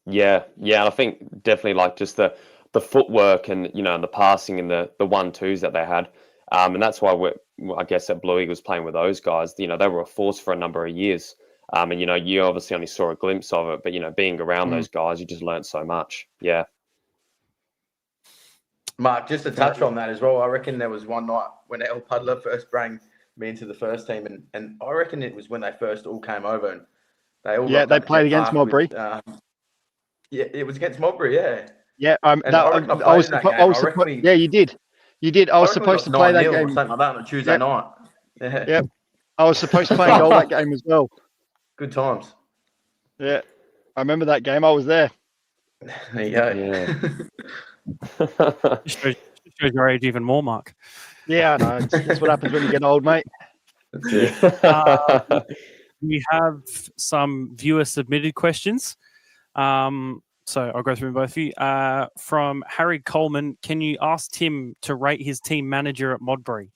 [SPEAKER 7] and I think definitely like just the footwork and the passing and the 1-2s that they had, and that's why I guess at Blue Eagles playing with those guys, they were a force for a number of years, and you obviously only saw a glimpse of it, but being around those guys, you just learned so much.
[SPEAKER 8] Mark, just to touch on that as well, I reckon there was one night when El Puddler first brought me into the first team, and I reckon it was when they first all came over, and they all
[SPEAKER 4] they played against Modbury.
[SPEAKER 8] It was against Modbury,
[SPEAKER 4] Yeah, you did. You did. I was supposed to play that game.
[SPEAKER 8] Or something like that on a Tuesday night.
[SPEAKER 4] Yeah. I was supposed to play goal that game as well.
[SPEAKER 8] Good times.
[SPEAKER 4] Yeah. I remember that game. I was there.
[SPEAKER 8] There you go.
[SPEAKER 1] Just Shows your age even more, Mark.
[SPEAKER 4] Yeah, I know. That's what happens when you get old, mate.
[SPEAKER 1] We have some viewer submitted questions. So I'll go through both of you. From Harry Coleman, can you ask Tim to rate his team manager at Modbury?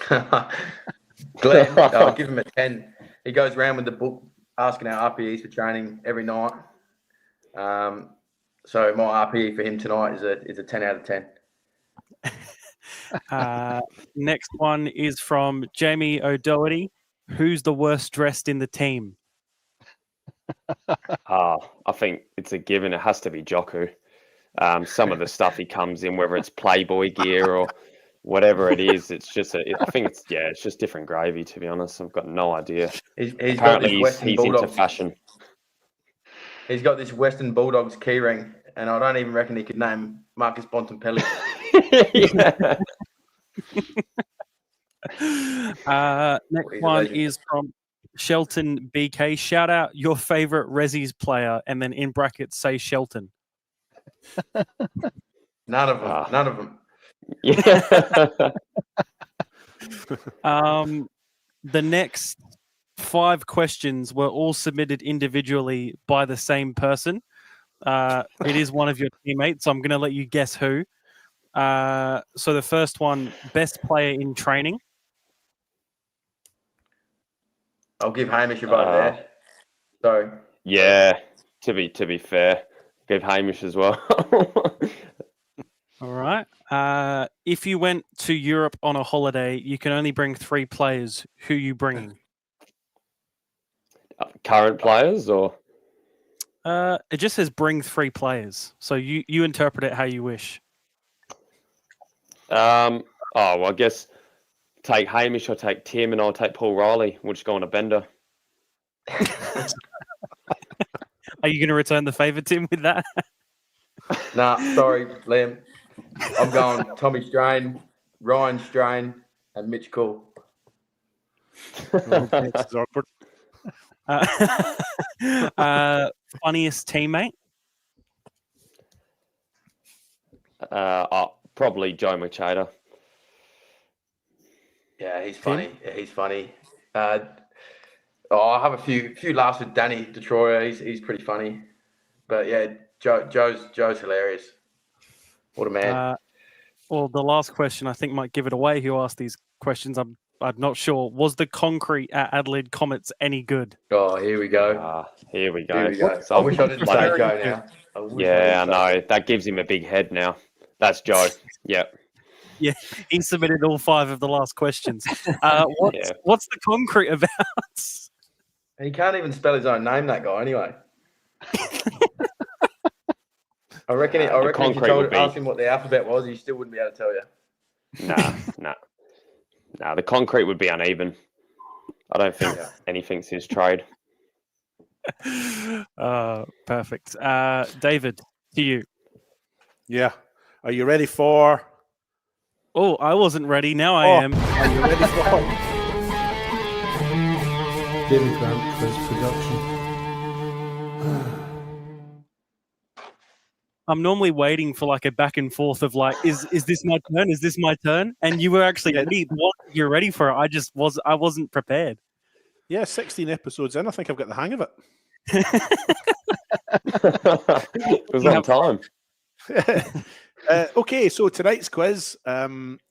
[SPEAKER 8] Glenn, I'll give him a 10. He goes around with the book asking our RPEs for training every night. So my RPE for him tonight is a 10 out of 10.
[SPEAKER 1] Next one is from Jamie O'Doherty. Who's the worst dressed in the team?
[SPEAKER 7] I think it's a given. It has to be Joku. Some of the stuff he comes in, whether it's Playboy gear or whatever it is, it's just I think it's just different gravy, to be honest. I've got no idea. Apparently he's into fashion.
[SPEAKER 8] He's got this Western Bulldogs keyring, and I don't even reckon he could name Marcus Bontempelli.
[SPEAKER 1] Next one is from Shelton BK. Shout out your favorite Resi's player, and then in brackets say Shelton.
[SPEAKER 8] None of them. None of them.
[SPEAKER 7] Yeah.
[SPEAKER 1] The next 5 questions were all submitted individually by the same person. It is one of your teammates, so I'm going to let you guess who. So the first one, best player in training.
[SPEAKER 8] I'll give Hamish a vote there. So
[SPEAKER 7] yeah, to be fair, give Hamish as well.
[SPEAKER 1] All right. If you went to Europe on a holiday, you can only bring 3 players. Who you bringing?
[SPEAKER 7] Current players or?
[SPEAKER 1] It just says bring 3 players. So you interpret it how you wish.
[SPEAKER 7] Well, I guess take Hamish, I'll take Tim, and I'll take Paul Riley. We'll just go on a bender.
[SPEAKER 1] Are you going to return the favour, Tim, with that?
[SPEAKER 8] Nah, sorry, Liam. I'm going Tommy Strain, Ryan Strain, and Mitch Cool.
[SPEAKER 5] This is awkward.
[SPEAKER 1] Funniest teammate?
[SPEAKER 7] Probably Joe Machado.
[SPEAKER 8] Yeah, he's funny. Yeah, he's funny. I have a few laughs with Danny Detroit. He's pretty funny. But yeah, Joe's hilarious. What a man.
[SPEAKER 1] Well, the last question I think might give it away. Who asked these questions? I'm not sure. Was the concrete at Adelaide Comets any good?
[SPEAKER 8] Oh, here we go.
[SPEAKER 7] Here we go.
[SPEAKER 8] So I wish I didn't say go now.
[SPEAKER 7] I know. That gives him a big head now. That's Joe. Yep.
[SPEAKER 1] Yeah, he submitted all 5 of the last questions. What's the concrete about?
[SPEAKER 8] He can't even spell his own name, that guy, anyway. I reckon if you asked him what the alphabet was, he still wouldn't be able to tell you.
[SPEAKER 7] Nah, the concrete would be uneven. I don't think anything's his trade.
[SPEAKER 1] Perfect. David, to you.
[SPEAKER 5] Yeah. Are you ready for?
[SPEAKER 1] Oh, I wasn't ready. Now I am.
[SPEAKER 5] Are you ready for?
[SPEAKER 9] David Grant Quiz Production.
[SPEAKER 1] I'm normally waiting for like a back and forth of like, is this my turn? Is this my turn? And you were actually ready. You're ready for it. I wasn't prepared.
[SPEAKER 5] Yeah, 16 episodes in. I think I've got the hang of it.
[SPEAKER 7] It was on time.
[SPEAKER 5] Okay, so tonight's quiz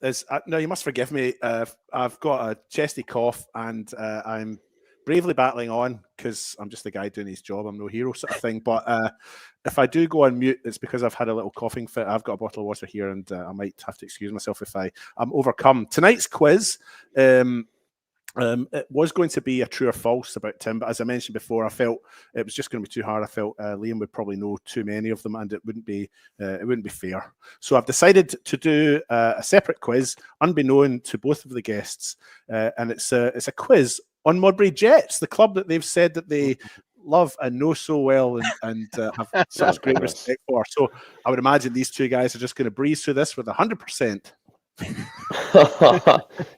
[SPEAKER 5] is now you must forgive me. I've got a chesty cough and I'm bravely battling on because I'm just the guy doing his job. I'm no hero sort of thing. But if I do go on mute, it's because I've had a little coughing fit. I've got a bottle of water here and I might have to excuse myself if I'm overcome. Tonight's quiz, it was going to be a true or false about Tim, but as I mentioned before, I felt it was just going to be too hard. I felt Liam would probably know too many of them, and it wouldn't be fair. So I've decided to do a separate quiz, unbeknown to both of the guests, and it's a quiz on Modbury Jets, the club that they've said that they love and know so well and have such great respect for. So I would imagine these two guys are just going to breeze through this with 100%.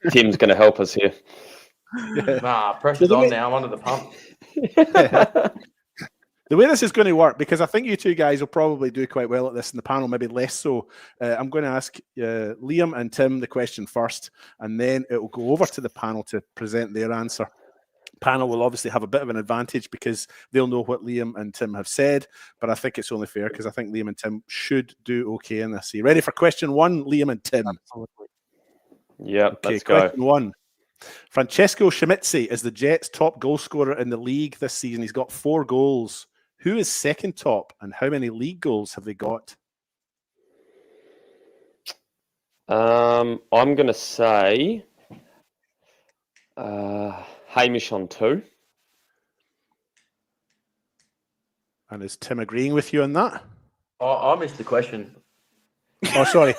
[SPEAKER 7] Tim's going to help us here.
[SPEAKER 8] Nah, pressure's on now. I'm under the pump.
[SPEAKER 5] The way this is going to work, because I think you two guys will probably do quite well at this, and the panel maybe less so. I'm going to ask Liam and Tim the question first, and then it will go over to the panel to present their answer. Panel will obviously have a bit of an advantage because they'll know what Liam and Tim have said, but I think it's only fair because I think Liam and Tim should do okay in this. Are you ready for question one, Liam and Tim?
[SPEAKER 1] Absolutely.
[SPEAKER 7] Yeah,
[SPEAKER 5] okay,
[SPEAKER 7] let's go.
[SPEAKER 5] Question one. Francesco Schmitzi is the Jets' top goal scorer in the league this season. He's got 4 goals. Who is second top, and how many league goals have they got?
[SPEAKER 7] I'm going to say Hamish on 2.
[SPEAKER 5] And is Tim agreeing with you on that?
[SPEAKER 8] I missed the question.
[SPEAKER 5] Oh, sorry.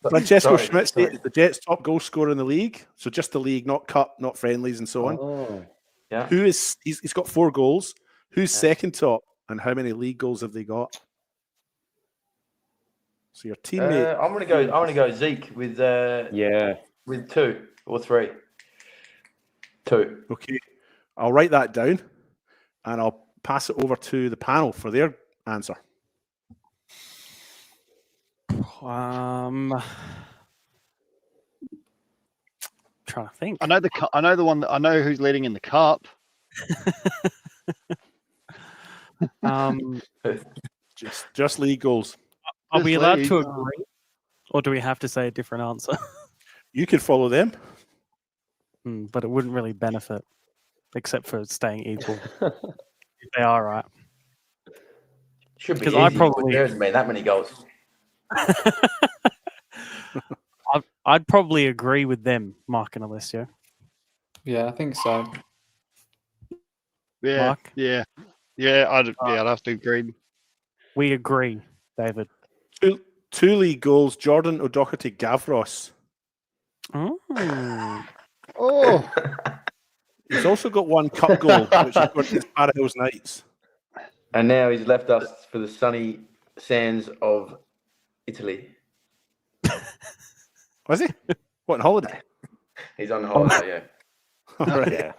[SPEAKER 5] Francesco
[SPEAKER 8] Sorry,
[SPEAKER 5] Schmitzi
[SPEAKER 8] sorry.
[SPEAKER 5] is the Jets' top goal scorer in the league. So just the league, not cup, not friendlies, and so on.
[SPEAKER 7] Oh.
[SPEAKER 8] Yeah.
[SPEAKER 5] Who is? He's got 4 goals. Who's
[SPEAKER 8] Yeah.
[SPEAKER 5] second top, and how many league goals have they got? So your teammate.
[SPEAKER 8] I'm gonna go Zeke with with 2 or 3. 2.
[SPEAKER 5] Okay, I'll write that down, and I'll pass it over to the panel for their answer.
[SPEAKER 1] Trying to think.
[SPEAKER 4] I know the one that I know who's leading in the cup.
[SPEAKER 5] Just league goals.
[SPEAKER 1] Are we allowed to agree, or do we have to say a different answer?
[SPEAKER 5] You could follow them,
[SPEAKER 1] but it wouldn't really benefit, except for staying equal. If they are right.
[SPEAKER 8] Should be
[SPEAKER 1] because
[SPEAKER 8] easy.
[SPEAKER 1] I probably
[SPEAKER 8] There hasn't been that many goals.
[SPEAKER 1] I'd probably agree with them, Mark and Alessio.
[SPEAKER 6] Yeah, I think so.
[SPEAKER 4] Yeah,
[SPEAKER 1] Mark?
[SPEAKER 4] yeah, I'd have to agree.
[SPEAKER 1] We agree, David.
[SPEAKER 5] 2 league goals. Jordan O'Doherty Gavros.
[SPEAKER 4] Oh,
[SPEAKER 5] He's also got 1 cup goal, which he scored against Para Hills Knights.
[SPEAKER 8] And now he's left us for the sunny sands of Italy.
[SPEAKER 5] Was he? What, on holiday?
[SPEAKER 8] He's on holiday, yeah.
[SPEAKER 5] All right.
[SPEAKER 7] Yeah.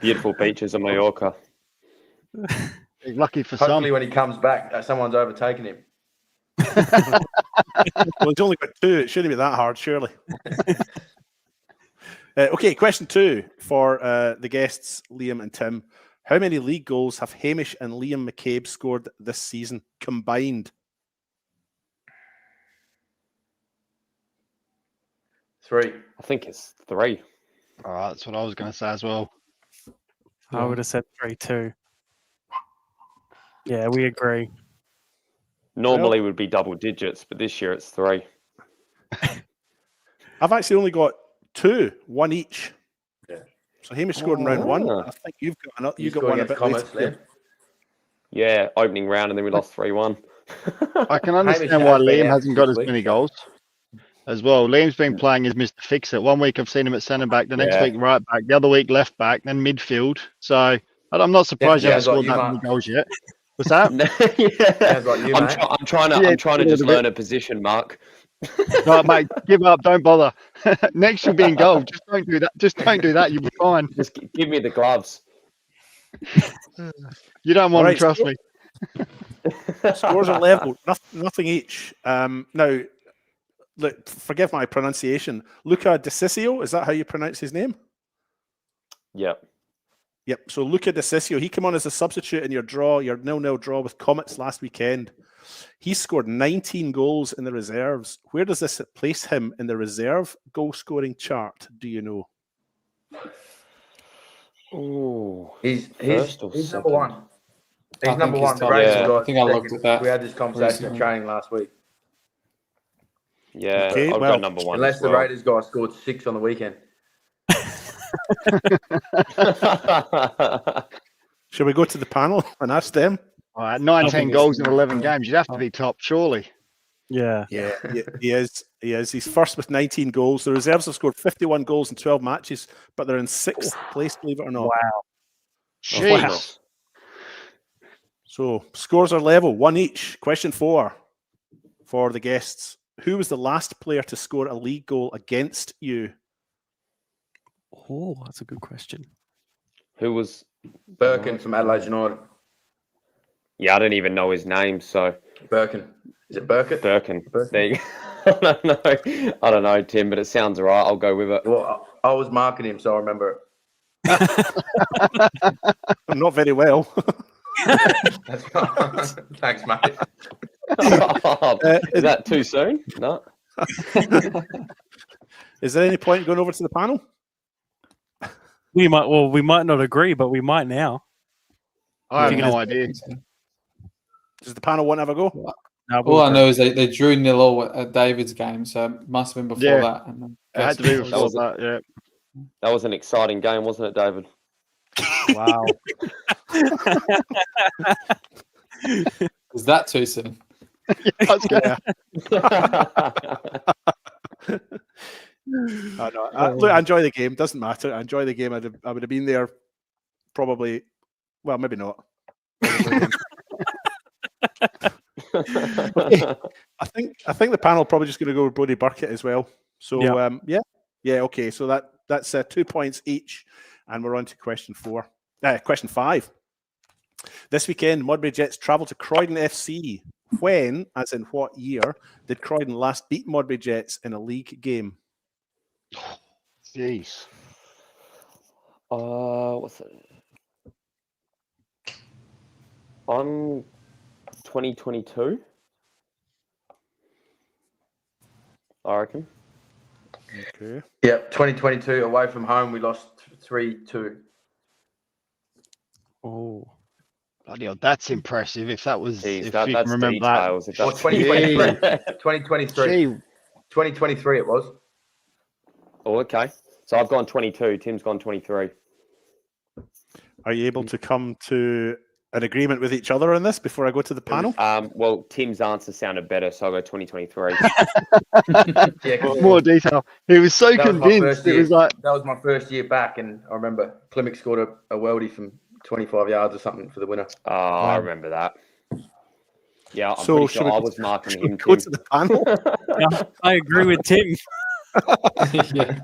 [SPEAKER 7] Beautiful beaches of Mallorca.
[SPEAKER 4] he's lucky for
[SPEAKER 8] Hopefully
[SPEAKER 4] some.
[SPEAKER 8] when he comes back, someone's overtaken him.
[SPEAKER 5] Well, he's only got 2. It shouldn't be that hard, surely. Okay, question 2 for the guests, Liam and Tim. How many league goals have Hamish and Liam McCabe scored this season combined?
[SPEAKER 8] 3.
[SPEAKER 7] I think it's 3.
[SPEAKER 4] All right, that's what I was going to say as well.
[SPEAKER 1] I would have said 3 too. Yeah, we agree.
[SPEAKER 7] Normally it would be double digits, but this year it's 3.
[SPEAKER 5] I've actually only got 2, 1 each.
[SPEAKER 8] Yeah.
[SPEAKER 5] So Hamish scored in round 1. I think you've got
[SPEAKER 8] You
[SPEAKER 5] got
[SPEAKER 8] scored
[SPEAKER 5] one a
[SPEAKER 8] against
[SPEAKER 5] bit
[SPEAKER 8] Comets,
[SPEAKER 5] later.
[SPEAKER 8] Liam.
[SPEAKER 7] Yeah, opening round and then we lost 3-1.
[SPEAKER 4] I can understand
[SPEAKER 8] Hamish
[SPEAKER 4] why
[SPEAKER 8] has been
[SPEAKER 4] Liam
[SPEAKER 8] out
[SPEAKER 4] hasn't got
[SPEAKER 8] this
[SPEAKER 4] as
[SPEAKER 8] week.
[SPEAKER 4] many goals as well. Liam's been playing as Mr. Fix-It. One week I've seen him at centre back, the next
[SPEAKER 7] Yeah.
[SPEAKER 4] week right back, the other week left back, then midfield. So I'm not surprised you haven't
[SPEAKER 8] Sounds like
[SPEAKER 4] scored
[SPEAKER 8] you,
[SPEAKER 4] that
[SPEAKER 8] Mark.
[SPEAKER 4] many goals yet. What's that?
[SPEAKER 7] Yeah.
[SPEAKER 8] Sounds like you,
[SPEAKER 7] I'm,
[SPEAKER 8] mate.
[SPEAKER 7] I'm trying to
[SPEAKER 4] Yeah,
[SPEAKER 7] I'm trying to
[SPEAKER 4] a
[SPEAKER 7] just
[SPEAKER 4] little
[SPEAKER 7] learn a position, Mark.
[SPEAKER 4] No, mate, give up. Don't bother. Next you'll be in goal. Just don't do that. Just don't do that. You'll be fine.
[SPEAKER 7] Just give me the gloves.
[SPEAKER 4] You don't want
[SPEAKER 5] All
[SPEAKER 4] to trust me.
[SPEAKER 5] Scores are level, nothing each. Now, look, forgive my pronunciation. Luca DeCiccio, is that how you pronounce his name?
[SPEAKER 7] Yep.
[SPEAKER 5] Yep. So Luca DeCiccio, he came on as a substitute in your 0-0 draw with Comets last weekend. He scored 19 goals in the reserves. Where does this place him in the reserve goal scoring chart? Do you know?
[SPEAKER 7] Oh,
[SPEAKER 8] He's
[SPEAKER 7] first or
[SPEAKER 8] number
[SPEAKER 7] second?
[SPEAKER 8] 1. He's
[SPEAKER 6] I
[SPEAKER 8] number
[SPEAKER 6] think
[SPEAKER 8] 1.
[SPEAKER 6] he's
[SPEAKER 8] The
[SPEAKER 6] top,
[SPEAKER 8] Raiders
[SPEAKER 7] yeah.
[SPEAKER 8] have got
[SPEAKER 6] I think I looked
[SPEAKER 8] second.
[SPEAKER 6] at that
[SPEAKER 8] We had this conversation
[SPEAKER 6] recently.
[SPEAKER 8] at training last week.
[SPEAKER 7] Yeah,
[SPEAKER 5] Okay,
[SPEAKER 7] I've
[SPEAKER 5] well,
[SPEAKER 7] got number 1.
[SPEAKER 8] Unless
[SPEAKER 7] as
[SPEAKER 8] the
[SPEAKER 7] well.
[SPEAKER 8] Raiders guy scored 6 on the weekend.
[SPEAKER 5] Shall we go to the panel and ask them?
[SPEAKER 4] All right, 19
[SPEAKER 1] think
[SPEAKER 4] goals
[SPEAKER 1] it's-
[SPEAKER 4] in 11 games. You'd have to be top, surely.
[SPEAKER 1] Yeah.
[SPEAKER 5] Yeah, he is. He is. He's first with 19 goals. The reserves have scored 51 goals in 12 matches, but they're in 6th place, believe it or not.
[SPEAKER 1] Wow.
[SPEAKER 4] Jeez.
[SPEAKER 5] So scores are level, 1 each. Question 4 for the guests. Who was the last player to score a league goal against you?
[SPEAKER 1] Oh, that's a good question.
[SPEAKER 7] Who was
[SPEAKER 8] Birkin from Adelaide United.
[SPEAKER 7] Yeah, I don't even know his name. So
[SPEAKER 8] Birkin. Is it Burkett?
[SPEAKER 7] Birkin. There you go. I don't know, Tim, but it sounds right. I'll go with it.
[SPEAKER 8] Well, I was marking him, so I remember it.
[SPEAKER 5] Not very well.
[SPEAKER 8] Thanks, mate.
[SPEAKER 7] Is that too soon? No.
[SPEAKER 5] Is there any point going over to the panel?
[SPEAKER 1] We might not agree, but we might now.
[SPEAKER 4] I have no idea.
[SPEAKER 5] Does the panel want to have a go?
[SPEAKER 1] No,
[SPEAKER 6] All I know is they drew 0-0 at David's game, so it must have been before that. And then
[SPEAKER 4] It had to be before that, yeah.
[SPEAKER 7] That was an exciting game, wasn't it, David?
[SPEAKER 5] Wow.
[SPEAKER 6] Is that too soon?
[SPEAKER 5] Look, I enjoy the game. Doesn't matter. I enjoy the game. I would have been there probably. Well, maybe not. I think the panel probably just going to go with Brodie Burkett as well. So okay. So that's 2 points each, and we're on to question 5. This weekend, Modbury Jets travel to Croydon FC. When, as in what year, did Croydon last beat Modbury Jets in a league game?
[SPEAKER 4] Jeez.
[SPEAKER 7] What's it? On 2022, I reckon.
[SPEAKER 5] Okay.
[SPEAKER 8] Yep, 2022 away from home, we lost 3-2.
[SPEAKER 1] Oh,
[SPEAKER 8] Bloody hell,
[SPEAKER 4] That's impressive. If that was,
[SPEAKER 7] Jeez,
[SPEAKER 4] if
[SPEAKER 7] that's
[SPEAKER 4] you can remember
[SPEAKER 7] details.
[SPEAKER 4] that.
[SPEAKER 7] If
[SPEAKER 8] Or
[SPEAKER 7] that's
[SPEAKER 8] 2023.
[SPEAKER 4] 2023.
[SPEAKER 8] 2023 it was.
[SPEAKER 7] Oh, okay. So I've gone 22. Tim's gone 23.
[SPEAKER 5] Are you able to come to an agreement with each other on this before I go to the panel?
[SPEAKER 7] Well, Tim's answer sounded better, so I'll go 2023.
[SPEAKER 4] More detail. He was so convinced. It was like
[SPEAKER 8] that was my first year back, and I remember Klimek scored a worldie from 25 yards or something for the winner.
[SPEAKER 7] Oh, I remember that. Yeah, I'm
[SPEAKER 5] So
[SPEAKER 7] pretty sure
[SPEAKER 5] should
[SPEAKER 7] I
[SPEAKER 5] we-
[SPEAKER 7] was marking
[SPEAKER 5] should we
[SPEAKER 7] him.
[SPEAKER 5] go
[SPEAKER 7] Tim.
[SPEAKER 5] to the panel?
[SPEAKER 1] yeah, I agree with Tim.
[SPEAKER 6] Yeah.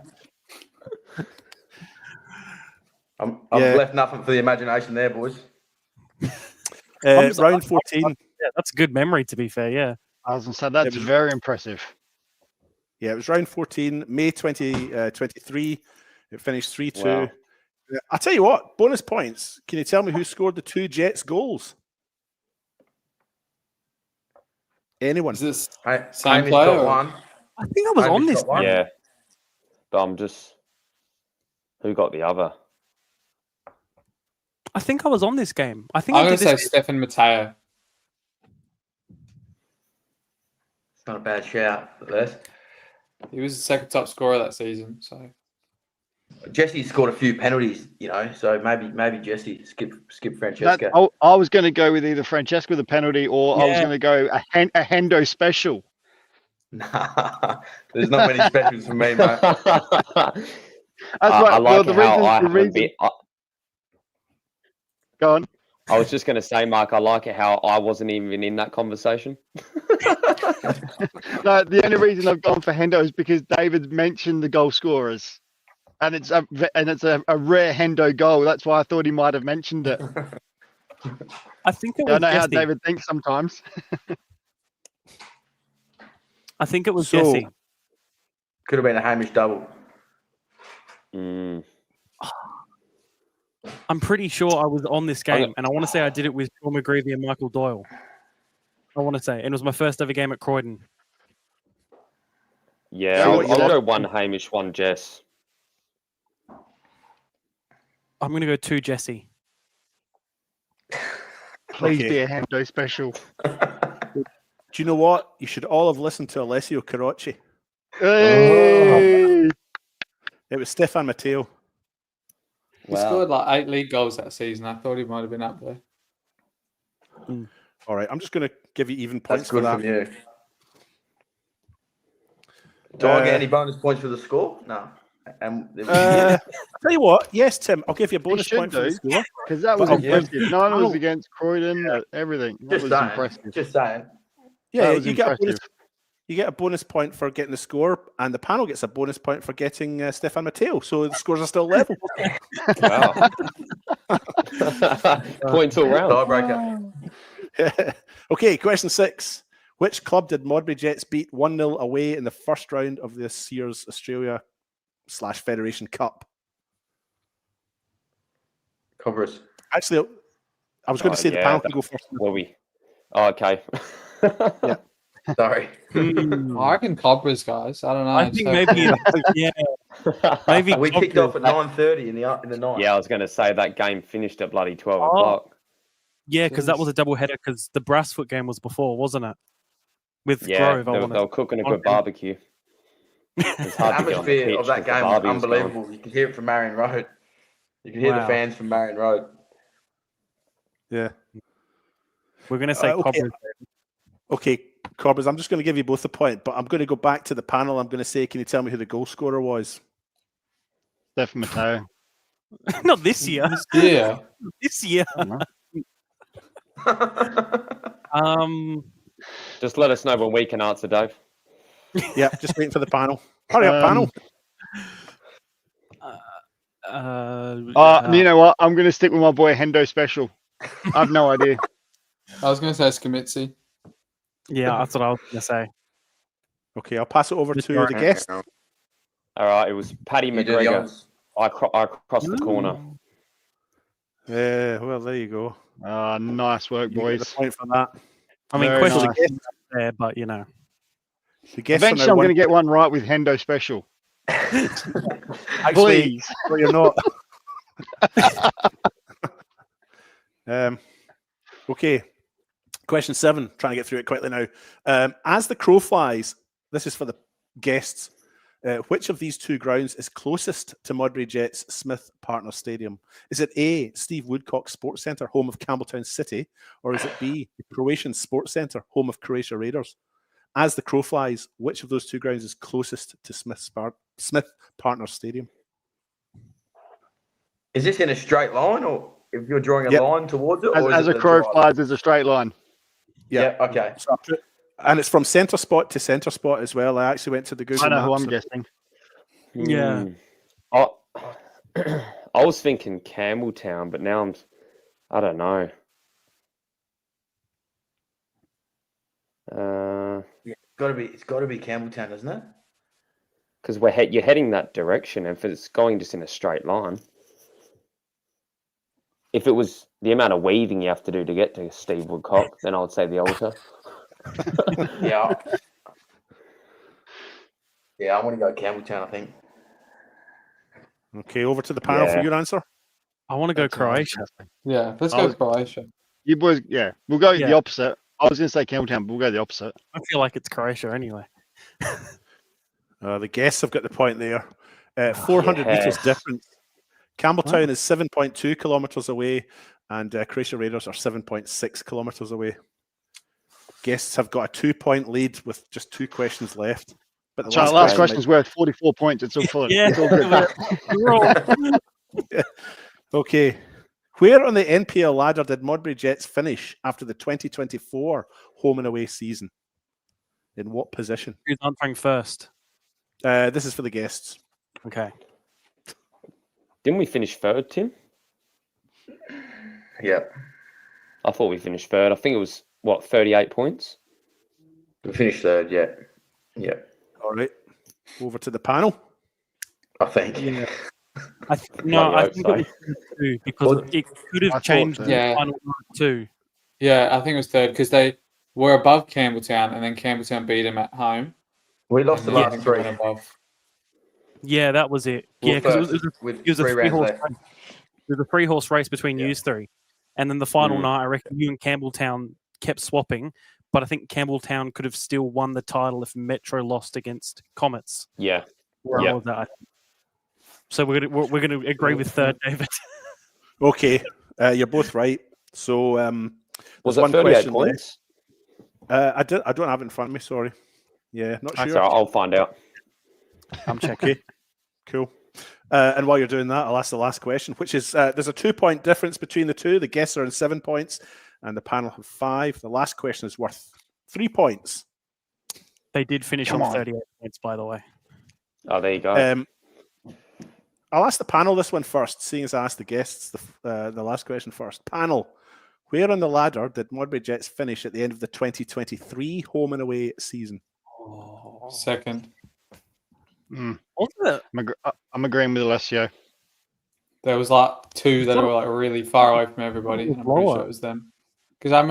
[SPEAKER 8] I've left nothing for the imagination there, boys.
[SPEAKER 5] Round 14.
[SPEAKER 1] Yeah, that's a good memory, to be fair. Yeah.
[SPEAKER 4] I was gonna say that's very impressive.
[SPEAKER 5] Yeah, it was round 14, May 2023. It finished 3-2.
[SPEAKER 7] Wow.
[SPEAKER 5] I'll tell you what, bonus points. Can you tell me who scored the 2 Jets goals? Anyone?
[SPEAKER 6] Is this
[SPEAKER 8] Hey,
[SPEAKER 6] same
[SPEAKER 8] Hamish
[SPEAKER 6] player?
[SPEAKER 8] got
[SPEAKER 6] or-
[SPEAKER 8] one.
[SPEAKER 1] I think I was on
[SPEAKER 8] Hamish
[SPEAKER 1] this.
[SPEAKER 8] got one.
[SPEAKER 7] Yeah. But I'm just... Who got the other?
[SPEAKER 1] I think I was on this game. I think
[SPEAKER 6] I'm
[SPEAKER 1] I
[SPEAKER 6] going
[SPEAKER 1] did
[SPEAKER 6] to say
[SPEAKER 1] this.
[SPEAKER 6] Stefan Mateo.
[SPEAKER 8] It's not a bad shout, Les.
[SPEAKER 6] He was the second top scorer that season. So
[SPEAKER 8] Jesse scored a few penalties, so maybe Jesse skip
[SPEAKER 4] That,
[SPEAKER 8] Francesca.
[SPEAKER 4] I was going to go with either Francesca with a penalty, or I was
[SPEAKER 1] Yeah.
[SPEAKER 4] going to go a Hendo special.
[SPEAKER 8] Nah, there's not many specials for me, mate.
[SPEAKER 4] That's
[SPEAKER 7] I
[SPEAKER 4] right.
[SPEAKER 7] like
[SPEAKER 4] the
[SPEAKER 7] how
[SPEAKER 4] reason,
[SPEAKER 7] I
[SPEAKER 4] the
[SPEAKER 7] haven't
[SPEAKER 4] reason.
[SPEAKER 7] been...
[SPEAKER 4] Go on.
[SPEAKER 7] I was just going to say, Mark, I like it how I wasn't even in that conversation.
[SPEAKER 4] No, the only reason I've gone for Hendo is because David mentioned the goal scorers, and it's a rare Hendo goal. That's why I thought he might have mentioned it.
[SPEAKER 1] I think it
[SPEAKER 4] I
[SPEAKER 1] was
[SPEAKER 4] know how
[SPEAKER 1] Jesse.
[SPEAKER 4] David thinks sometimes.
[SPEAKER 1] I think it was
[SPEAKER 5] So-
[SPEAKER 1] Jesse.
[SPEAKER 8] Could have been a Hamish double.
[SPEAKER 7] Mm.
[SPEAKER 1] I'm pretty sure I was on this game, and I want to say I did it with Sean McGreevy and Michael Doyle. I want to say, and it was my first ever game at Croydon.
[SPEAKER 7] Yeah,
[SPEAKER 4] Yeah,
[SPEAKER 7] I'll,
[SPEAKER 4] what you
[SPEAKER 7] I'll
[SPEAKER 4] said.
[SPEAKER 7] go one Hamish, one Jess.
[SPEAKER 1] I'm going to go 2 Jesse.
[SPEAKER 4] Please
[SPEAKER 5] Okay.
[SPEAKER 4] be a Hendo special.
[SPEAKER 5] Do you know what? You should all have listened to Alessio Carocci.
[SPEAKER 4] Hey!
[SPEAKER 5] It was Stefan Matteo.
[SPEAKER 6] he scored like 8 league goals that season. I thought he might have been up there.
[SPEAKER 5] All right, I'm just going to give you even points
[SPEAKER 8] That's
[SPEAKER 5] for
[SPEAKER 8] good
[SPEAKER 5] that.
[SPEAKER 8] from you. Do I get
[SPEAKER 5] Uh,
[SPEAKER 8] any bonus points for the score? No. And
[SPEAKER 5] Tell you what, yes, Tim, I'll give you a bonus
[SPEAKER 4] should
[SPEAKER 5] point for the
[SPEAKER 4] do.
[SPEAKER 5] score.
[SPEAKER 4] Because that was
[SPEAKER 5] But-
[SPEAKER 4] impressive. No one was
[SPEAKER 5] Oh.
[SPEAKER 4] against Croydon. Everything. That
[SPEAKER 8] just
[SPEAKER 4] was
[SPEAKER 8] saying.
[SPEAKER 4] impressive.
[SPEAKER 8] Just saying.
[SPEAKER 5] Yeah,
[SPEAKER 4] That was
[SPEAKER 5] you get a bonus.
[SPEAKER 4] impressive.
[SPEAKER 5] You get a bonus point for getting the score, and the panel gets a bonus point for getting Stefan Matteo. So the scores are still level.
[SPEAKER 7] Wow. Points all round.
[SPEAKER 8] Tiebreaker.
[SPEAKER 5] Okay, question 6. Which club did Modbury Jets beat 1-0 away in the first round of this year's Australia/Federation Cup?
[SPEAKER 8] Cobras.
[SPEAKER 5] Actually, I was going to say the panel can go first.
[SPEAKER 7] Will we? Oh, okay.
[SPEAKER 5] Yeah.
[SPEAKER 8] Sorry.
[SPEAKER 6] I reckon Cobras, guys. I don't know.
[SPEAKER 1] I think maybe, maybe
[SPEAKER 8] We kicked
[SPEAKER 1] Cobras.
[SPEAKER 8] off at 9:30 in the night.
[SPEAKER 7] Yeah, I was going to say that game finished at bloody 12
[SPEAKER 1] Oh.
[SPEAKER 7] o'clock.
[SPEAKER 1] Yeah, because that was a double header. Because the Brassfoot game was before, wasn't it? With
[SPEAKER 7] Yeah,
[SPEAKER 1] Grove,
[SPEAKER 7] they were cooking a good
[SPEAKER 1] Okay.
[SPEAKER 7] barbecue. It's hard to
[SPEAKER 8] The
[SPEAKER 7] get on the
[SPEAKER 8] atmosphere
[SPEAKER 7] pitch
[SPEAKER 8] of that
[SPEAKER 7] with the
[SPEAKER 8] game was
[SPEAKER 7] barbie was going.
[SPEAKER 8] unbelievable. You could hear it from Marion Road. You could hear the
[SPEAKER 1] Wow.
[SPEAKER 8] fans from Marion Road.
[SPEAKER 5] Yeah.
[SPEAKER 1] We're going to say
[SPEAKER 5] Okay.
[SPEAKER 1] Cobras.
[SPEAKER 5] Okay, Corbers, I'm just going to give you both a point, but I'm going to go back to the panel. I'm going to say, can you tell me who the goal scorer was?
[SPEAKER 4] Steph Mateo.
[SPEAKER 1] Not this year.
[SPEAKER 6] Yeah.
[SPEAKER 1] This year.
[SPEAKER 7] Just let us know when we can answer, Dave.
[SPEAKER 5] Yeah, just waiting for the panel. Hurry up, panel.
[SPEAKER 4] You know what? I'm going to stick with my boy Hendo Special. I've no idea.
[SPEAKER 6] I was going to say Skamitsi.
[SPEAKER 1] Yeah, that's what I was going to say.
[SPEAKER 5] Okay, I'll pass it over to the guest.
[SPEAKER 7] All right, it was Paddy
[SPEAKER 8] You do the
[SPEAKER 7] McGregor.
[SPEAKER 8] honours.
[SPEAKER 7] I crossed the corner.
[SPEAKER 5] Yeah, well, there you go.
[SPEAKER 4] Nice work,
[SPEAKER 5] You get
[SPEAKER 4] boys.
[SPEAKER 5] the point for that.
[SPEAKER 1] I mean,
[SPEAKER 4] Very
[SPEAKER 1] question
[SPEAKER 4] nice.
[SPEAKER 1] there, but you know.
[SPEAKER 5] The guests
[SPEAKER 4] Eventually, I'm going to get one right with Hendo Special.
[SPEAKER 5] Actually,
[SPEAKER 4] Please.
[SPEAKER 5] well, you're not. Okay. Question 7. Trying to get through it quickly now. As the crow flies, this is for the guests. Which of these two grounds is closest to Modbury Jets Smith Partner Stadium? Is it A, Steve Woodcock Sports Centre, home of Campbelltown City, or is it B, the Croatian Sports Centre, home of Croatia Raiders? As the crow flies, which of those two grounds is closest to Smith Partner Stadium?
[SPEAKER 8] Is this in a straight line, or if you're drawing a line towards it? Or
[SPEAKER 4] As
[SPEAKER 8] is
[SPEAKER 4] a
[SPEAKER 8] it the
[SPEAKER 4] crow
[SPEAKER 8] drive?
[SPEAKER 4] flies, there's a straight line.
[SPEAKER 8] Yeah, okay.
[SPEAKER 5] And it's from centre spot to centre spot as well. I actually went to the Google
[SPEAKER 4] I know who
[SPEAKER 5] Maps.
[SPEAKER 4] I'm guessing.
[SPEAKER 1] Yeah.
[SPEAKER 7] I was thinking Campbelltown, but now I don't know.
[SPEAKER 8] Yeah, it's got to be Campbelltown, isn't it?
[SPEAKER 7] Because you're heading that direction, and if it's going just in a straight line. If it was the amount of weaving you have to do to get to Steve Woodcock, then I would say the Altar.
[SPEAKER 8] Yeah. Yeah, I want to go Campbelltown, I think.
[SPEAKER 5] Okay, over to the panel for your answer.
[SPEAKER 1] I want to go Croatia.
[SPEAKER 6] Yeah, let's go Croatia.
[SPEAKER 4] You boys, we'll go
[SPEAKER 1] Yeah.
[SPEAKER 4] the opposite. I was going to say Campbelltown, but we'll go the opposite.
[SPEAKER 1] I feel like it's Croatia anyway.
[SPEAKER 5] The guests have got the point there. 400 metres difference. Campbelltown is 7.2 kilometres away, and Croatia Raiders are 7.6 kilometres away. Guests have got a 2-point lead with just 2 questions left. But
[SPEAKER 4] the last question's worth 44 points. It's all fun.
[SPEAKER 1] Yeah.
[SPEAKER 4] It's all good.
[SPEAKER 5] Okay. Where on the NPL ladder did Modbury Jets finish after the 2024 home and away season? In what position?
[SPEAKER 1] Who's answering first?
[SPEAKER 5] This is for the guests.
[SPEAKER 1] Okay.
[SPEAKER 7] Didn't we finish third, Tim?
[SPEAKER 8] Yeah.
[SPEAKER 7] I thought we finished third. I think it was, 38 points?
[SPEAKER 8] We finished third, yeah. Yeah.
[SPEAKER 5] All right. Over to the panel.
[SPEAKER 8] I think.
[SPEAKER 1] Yeah. I think it was 2 because it could have changed the final two.
[SPEAKER 6] Yeah, I think it was third because they were above Campbelltown and then Campbelltown beat them at home.
[SPEAKER 8] We lost the last 3.
[SPEAKER 1] Yeah, that was it. Yeah, because it was a 3-horse race between you 3. And then the final night, I reckon you and Campbelltown kept swapping, but I think Campbelltown could have still won the title if Metro lost against Comets.
[SPEAKER 7] Yeah.
[SPEAKER 1] All of that. So we're gonna agree with third, David.
[SPEAKER 5] Okay, you're both right. So
[SPEAKER 7] was
[SPEAKER 5] one
[SPEAKER 7] 38
[SPEAKER 5] question
[SPEAKER 7] points?
[SPEAKER 5] left. I don't have it in front of me. Sorry. Yeah, not sure.
[SPEAKER 7] That's all right, I'll find out.
[SPEAKER 1] I'm checking.
[SPEAKER 5] Okay, cool. And while you're doing that, I'll ask the last question, which is there's a 2-point difference between the two. The guests are in 7 points, and the panel have 5. The last question is worth 3 points.
[SPEAKER 1] They did finish on 38 points, by the way.
[SPEAKER 7] Oh, there you go.
[SPEAKER 5] I'll ask the panel this one first, seeing as I asked the guests the last question first. Panel, Where on the ladder did Modbury Jets finish at the end of the 2023 home and away season?
[SPEAKER 6] Second.
[SPEAKER 4] I'm agreeing with Alessio.
[SPEAKER 6] There was like two that were like really far away from everybody. I'm pretty sure it was them. Because I'm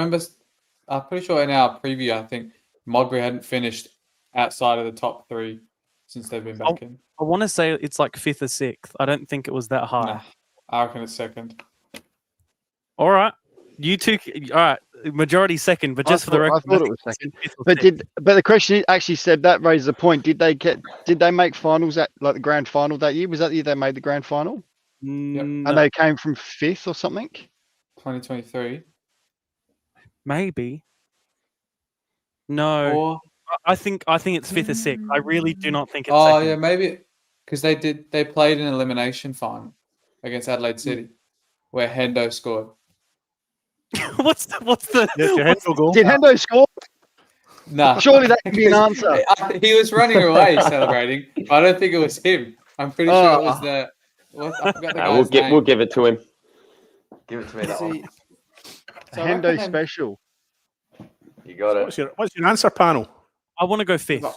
[SPEAKER 6] pretty sure in our preview, I think Modbury hadn't finished outside of the top three since they've been back in.
[SPEAKER 1] I want to say it's like 5th or 6th. I don't think it was that high.
[SPEAKER 6] Nah, I reckon it's second.
[SPEAKER 1] All right. You two, all right. Majority second, but just for the record,
[SPEAKER 4] I thought it was second. But the question actually said that raises a point. Did they make finals at like the grand final that year? Was that the year they made the grand final?
[SPEAKER 6] Yep.
[SPEAKER 4] And they came from 5th or something?
[SPEAKER 6] 2023.
[SPEAKER 1] Maybe. No.
[SPEAKER 6] Or,
[SPEAKER 1] I think it's 5th or 6th. I really do not think it's
[SPEAKER 6] oh
[SPEAKER 1] second.
[SPEAKER 6] yeah, maybe because they played an elimination final against Adelaide City where Hendo scored.
[SPEAKER 1] what's the
[SPEAKER 5] Hendo goal.
[SPEAKER 4] Did Hendo score?
[SPEAKER 6] Nah.
[SPEAKER 4] Surely that could be an answer.
[SPEAKER 6] He was running away celebrating. But I don't think it was him. I'm pretty sure it was the. I forgot the guy's name.
[SPEAKER 7] We'll give it to him.
[SPEAKER 8] Give it to me. That one.
[SPEAKER 6] So
[SPEAKER 4] Hendo special.
[SPEAKER 8] You got it.
[SPEAKER 5] What's your answer, panel?
[SPEAKER 1] I want to go 5th.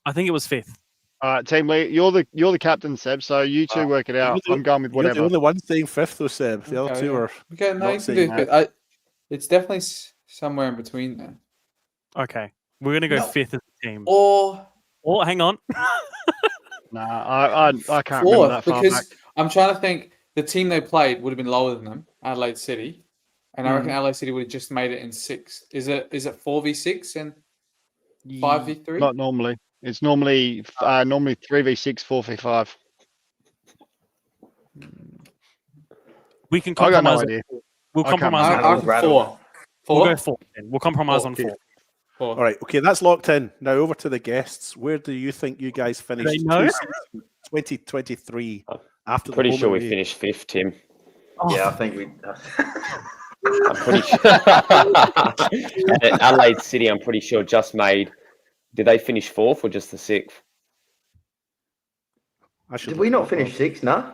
[SPEAKER 1] I think it was 5th.
[SPEAKER 4] All right, team Lee, you're the captain, Seb. So you two work it out. I'm going with whatever.
[SPEAKER 5] You're the only one saying 5th, though, Seb. The other two are.
[SPEAKER 6] Okay, no, you can do it. It's definitely somewhere in between there.
[SPEAKER 1] Okay, we're gonna go 5th as a team.
[SPEAKER 6] Or
[SPEAKER 1] hang on.
[SPEAKER 4] Nah, I can't remember that far
[SPEAKER 6] because
[SPEAKER 4] back.
[SPEAKER 6] I'm trying to think. The team they played would have been lower than them, Adelaide City, and I reckon Adelaide City would have just made it in 6. Is it 4v6 and 5v3?
[SPEAKER 4] Not normally. It's normally 3v6, 4v5.
[SPEAKER 1] We can
[SPEAKER 4] I got no
[SPEAKER 1] compromise.
[SPEAKER 4] idea.
[SPEAKER 1] We'll compromise.
[SPEAKER 6] I reckon 4.
[SPEAKER 1] We'll go 4. Then. We'll compromise on 4.
[SPEAKER 5] All right, okay, that's locked in. Now over to the guests. Where do you think you guys finished 2023 after the
[SPEAKER 7] Pretty
[SPEAKER 5] home
[SPEAKER 7] sure
[SPEAKER 5] and
[SPEAKER 7] we
[SPEAKER 5] away?
[SPEAKER 7] finished 5th, Tim.
[SPEAKER 8] Yeah, I think we.
[SPEAKER 7] I'm pretty sure. Adelaide City, I'm pretty sure just made. Did they finish 4th or just the 6th?
[SPEAKER 8] Did we not finish 6th? Nah.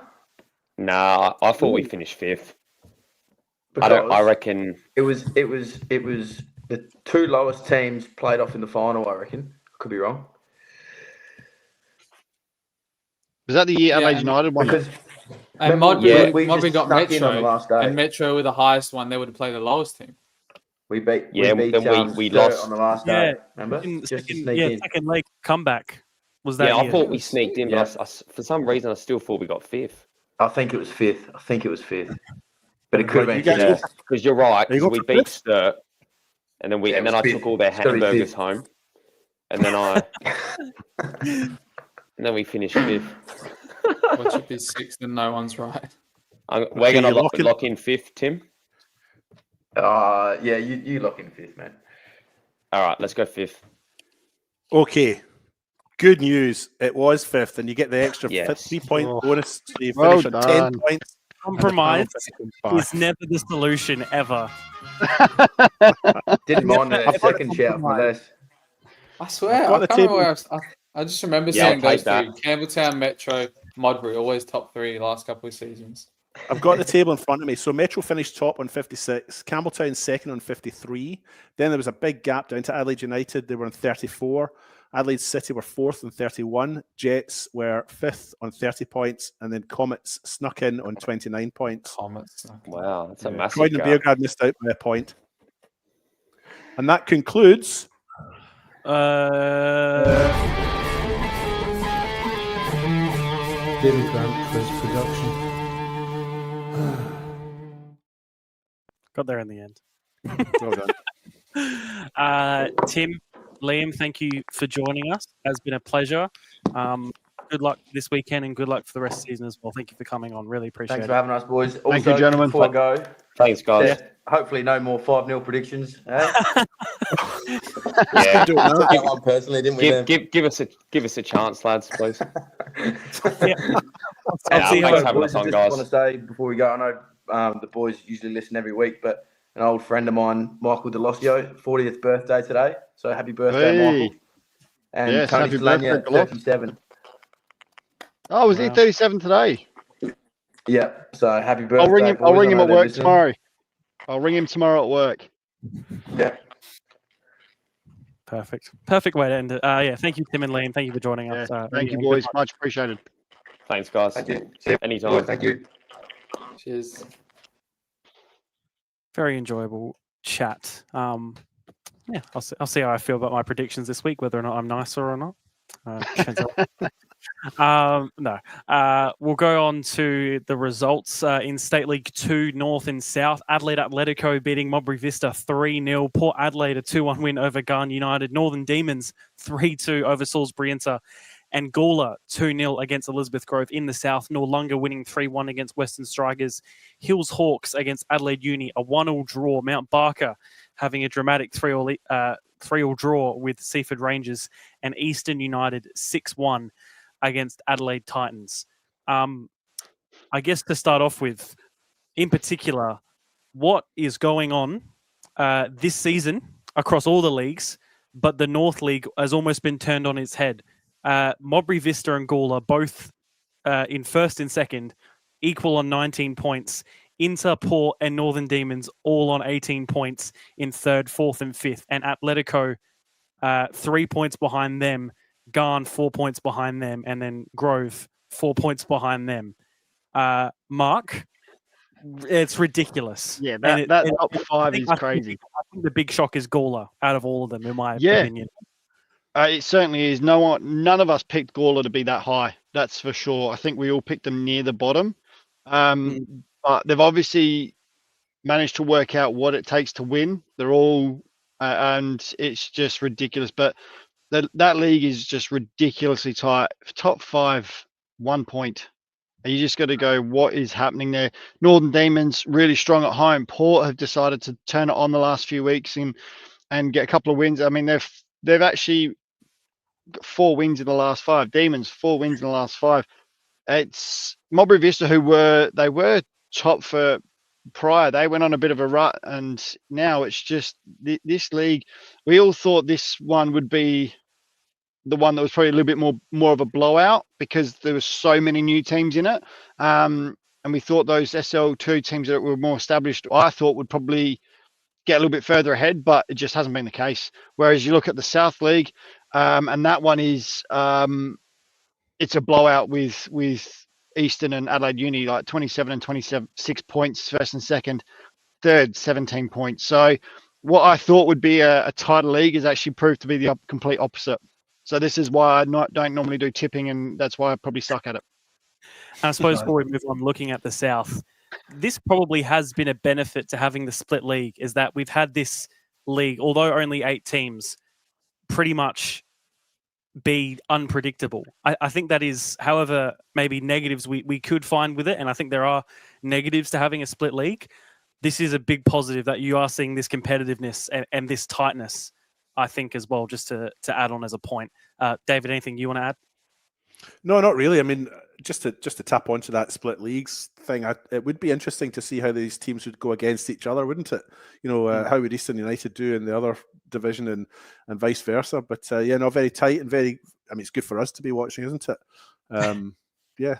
[SPEAKER 7] Nah, I thought we finished 5th. I reckon
[SPEAKER 8] it was the 2 lowest teams played off in the final. I reckon. Could be wrong.
[SPEAKER 4] Was that the year Adelaide United won?
[SPEAKER 8] Because
[SPEAKER 6] and
[SPEAKER 8] we
[SPEAKER 6] Modbury
[SPEAKER 8] just
[SPEAKER 6] got
[SPEAKER 8] snuck in on the
[SPEAKER 6] Metro,
[SPEAKER 8] last day.
[SPEAKER 6] and Metro were the highest one. They would have played the lowest team.
[SPEAKER 8] We beat.
[SPEAKER 7] Yeah,
[SPEAKER 8] we
[SPEAKER 7] then we
[SPEAKER 8] Sturt
[SPEAKER 7] lost
[SPEAKER 8] on the last day. Remember?
[SPEAKER 1] Second leg comeback was that?
[SPEAKER 7] Yeah,
[SPEAKER 1] year.
[SPEAKER 7] I thought we sneaked in, but I, for some reason I still thought we got 5th.
[SPEAKER 8] I think it was 5th. But it could have been.
[SPEAKER 7] Yeah, because you're right.
[SPEAKER 5] You
[SPEAKER 7] Because we
[SPEAKER 5] got
[SPEAKER 7] beat Sturt, and then I took all their hamburgers home, and then and then we finished 5th.
[SPEAKER 6] What should be 6th and no one's right.
[SPEAKER 7] We're going to lock in 5th, Tim.
[SPEAKER 8] Yeah, you lock in 5th, man.
[SPEAKER 7] All right, let's go 5th.
[SPEAKER 5] Okay. Good news. It was 5th, and you get the extra 3-point bonus. So you finish on 10 points.
[SPEAKER 1] Compromise is never the solution ever.
[SPEAKER 8] Didn't mind the second shout for this.
[SPEAKER 6] I swear, I can't remember where I just remember seeing those two. Campbelltown, Metro, Modbury, always top 3 last couple of seasons.
[SPEAKER 5] I've got the table in front of me. So Metro finished top on 56, Campbelltown second on 53. Then there was a big gap down to Adelaide United. They were on 34. Adelaide City were 4th on 31. Jets were 5th on 30 points. And then Comets snuck in on 29 points.
[SPEAKER 6] Comets.
[SPEAKER 7] Wow, that's a massive
[SPEAKER 5] Croydon
[SPEAKER 7] gap.
[SPEAKER 5] and Beargrad missed out by a point. And that concludes...
[SPEAKER 9] David Grant Quiz Production.
[SPEAKER 1] Got there in the end.
[SPEAKER 5] Well
[SPEAKER 1] done. Tim, Liam, thank you for joining us. It has been a pleasure. Good luck this weekend and good luck for the rest of the season as well. Thank you for coming on. Really appreciate it.
[SPEAKER 8] Thanks for having us, boys. Also,
[SPEAKER 4] Thank you, gentlemen.
[SPEAKER 8] Before I go,
[SPEAKER 7] thanks, guys.
[SPEAKER 8] Hopefully, no more 5-0 predictions.
[SPEAKER 7] Yeah,
[SPEAKER 8] that one personally, didn't we?
[SPEAKER 7] Give us a chance, lads, please.
[SPEAKER 1] Thanks
[SPEAKER 7] for having us on, guys.
[SPEAKER 8] I want to say before we go, I know the boys usually listen every week, but an old friend of mine, Michael Delosio, 40th birthday today. So happy birthday, Michael. And
[SPEAKER 4] yes,
[SPEAKER 8] Tony
[SPEAKER 4] happy
[SPEAKER 8] Slania,
[SPEAKER 4] birthday,
[SPEAKER 8] 37.
[SPEAKER 4] Oh, was he 37 today?
[SPEAKER 8] Yeah. So happy birthday.
[SPEAKER 4] I'll ring him at work tomorrow. I'll ring him tomorrow at work.
[SPEAKER 8] Yeah.
[SPEAKER 1] Perfect way to end it. Yeah, thank you, Tim and Liam. Thank you for joining us.
[SPEAKER 4] Thank you,
[SPEAKER 1] and
[SPEAKER 4] boys.
[SPEAKER 1] good luck.
[SPEAKER 4] Much appreciated.
[SPEAKER 7] Thanks, guys.
[SPEAKER 8] Thank you. See you.
[SPEAKER 7] Anytime.
[SPEAKER 8] Thank you.
[SPEAKER 6] Cheers.
[SPEAKER 1] Very enjoyable chat. Yeah, I'll see how I feel about my predictions this week, whether or not I'm nicer or not. No. We'll go on to the results in State League 2, North and South. Adelaide Atletico beating Modbury Vista 3-0. Port Adelaide a 2-1 win over Garn United. Northern Demons 3-2 over Salisbury Inter. And Gawler 2-0 against Elizabeth Grove in the South. Noarlunga winning 3-1 against Western Strikers. Hills Hawks against Adelaide Uni, a 1-1 draw. Mount Barker having a dramatic 3-3 draw with Seaford Rangers, and Eastern United 6-1 against Adelaide Titans. I guess to start off with, in particular, what is going on this season across all the leagues, but the North League has almost been turned on its head. Modbury Vista and Gawler both in first and second, equal on 19 points. Inter, Port, and Northern Demons all on 18 points in third, fourth, and fifth. And Atletico 3 points behind them. Garn 4 points behind them. And then Grove 4 points behind them. Mark, it's ridiculous.
[SPEAKER 4] Yeah, that top five is crazy.
[SPEAKER 1] I think the big shock is Gawler out of all of them, in my opinion.
[SPEAKER 4] It certainly is. None of us picked Gawler to be that high. That's for sure. I think we all picked them near the bottom. But they've obviously managed to work out what it takes to win. They're all, and it's just ridiculous. But that league is just ridiculously tight. Top 5, 1 point. And you just got to go, what is happening there? Northern Demons really strong at home. Port have decided to turn it on the last few weeks and get a couple of wins. I mean, they've actually got 4 wins in the last 5. Demons 4 wins in the last 5. It's Modbury Vista who were top for prior. They went on a bit of a rut, and now it's just this league. We all thought this one would be the one that was probably a little bit more of a blowout because there were so many new teams in it. And we thought those SL2 teams that were more established, I thought would probably get a little bit further ahead, but it just hasn't been the case. Whereas you look at the South League, and that one is it's a blowout with Eastern and Adelaide Uni, like 27 and 26 points, first and second, third, 17 points. So what I thought would be a tighter league has actually proved to be the complete opposite. So this is why I don't normally do tipping, and that's why I probably suck at it.
[SPEAKER 1] And I suppose before we move on, looking at the South, this probably has been a benefit to having the split league, is that we've had this league, although only 8 teams, pretty much be unpredictable. I think that is, however, maybe negatives we could find with it, and I think there are negatives to having a split league. This is a big positive that you are seeing this competitiveness and this tightness, I think, as well, just to add on as a point. David, anything you want to add?
[SPEAKER 5] No, not really. I mean, just to tap onto that split leagues thing, it would be interesting to see how these teams would go against each other, wouldn't it? You know, how would Eastern United do in the other division and vice versa? But yeah, no, very tight and very. I mean, it's good for us to be watching, isn't it? Yeah.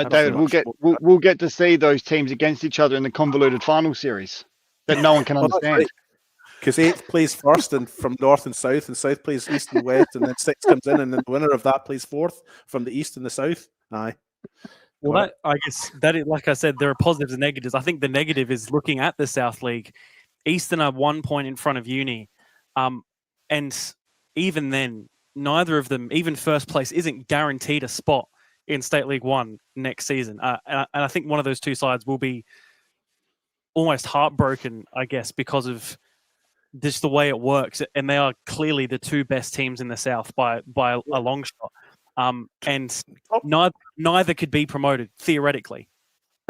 [SPEAKER 4] David, we'll get to see those teams against each other in the convoluted final series that no one can understand.
[SPEAKER 5] Because 8th plays first and from north and south plays east and west, and then 6 comes in, and then the winner of that plays 4th from the east and the south. Aye.
[SPEAKER 1] Well, I guess that is, like I said, there are positives and negatives. I think the negative is looking at the South League. Eastern are 1 point in front of Uni, and even then, neither of them, even first place, isn't guaranteed a spot in State League 1 next season. And I think one of those two sides will be almost heartbroken, I guess, because of just the way it works, and they are clearly the 2 best teams in the South by a long shot. And neither could be promoted theoretically.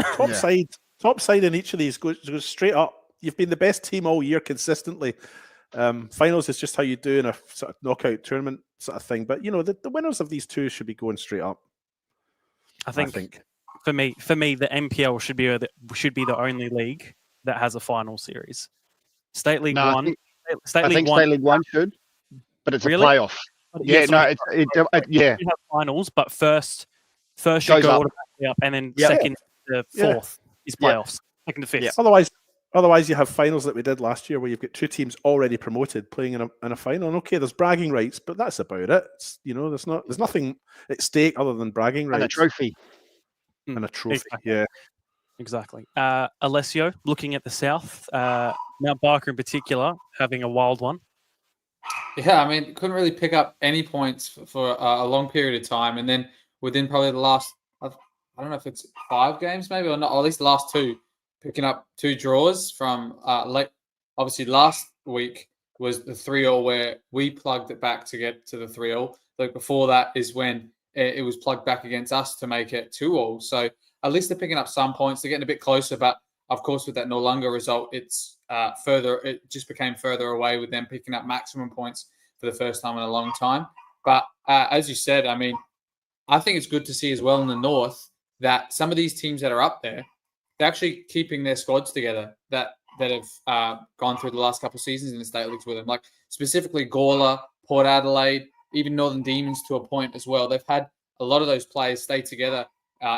[SPEAKER 5] Top side in each of these goes straight up. You've been the best team all year consistently. Finals is just how you do in a sort of knockout tournament sort of thing. But you know, the winners of these 2 should be going straight up.
[SPEAKER 1] I think for me, the MPL should be the only league that has a final series. State League 1.
[SPEAKER 4] I think State League 1 should, but it's really? A playoff. Yeah, yeah.
[SPEAKER 1] You have finals, but first should go automatically up, and then second to fourth is playoffs. Second to fifth.
[SPEAKER 5] Yeah. Otherwise, you have finals that we did last year where you've got two teams already promoted playing in a final. And okay, there's bragging rights, but that's about it. It's, there's nothing at stake other than bragging rights.
[SPEAKER 4] And a trophy.
[SPEAKER 5] And a trophy,
[SPEAKER 1] exactly.
[SPEAKER 5] yeah.
[SPEAKER 1] Exactly. Alessio, looking at the South, Mount Barker in particular, having a wild one.
[SPEAKER 6] Yeah, I mean, couldn't really pick up any points for a long period of time. And then within probably the last, I don't know if it's 5 games maybe, or not, or at least the last 2, picking up 2 draws from late. Obviously, last week was the 3-3 where we plugged it back to get to the 3-3. Like before that is when it was plugged back against us to make it 2-2. So at least they're picking up some points. They're getting a bit closer, but of course, with that Noarlunga result, it's further. It just became further away with them picking up maximum points for the first time in a long time. But as you said, I mean, I think it's good to see as well in the North that some of these teams that are up there, they're actually keeping their squads together that have gone through the last couple of seasons in the state leagues with them. Like specifically Gawler, Port Adelaide, even Northern Demons to a point as well. They've had a lot of those players stay together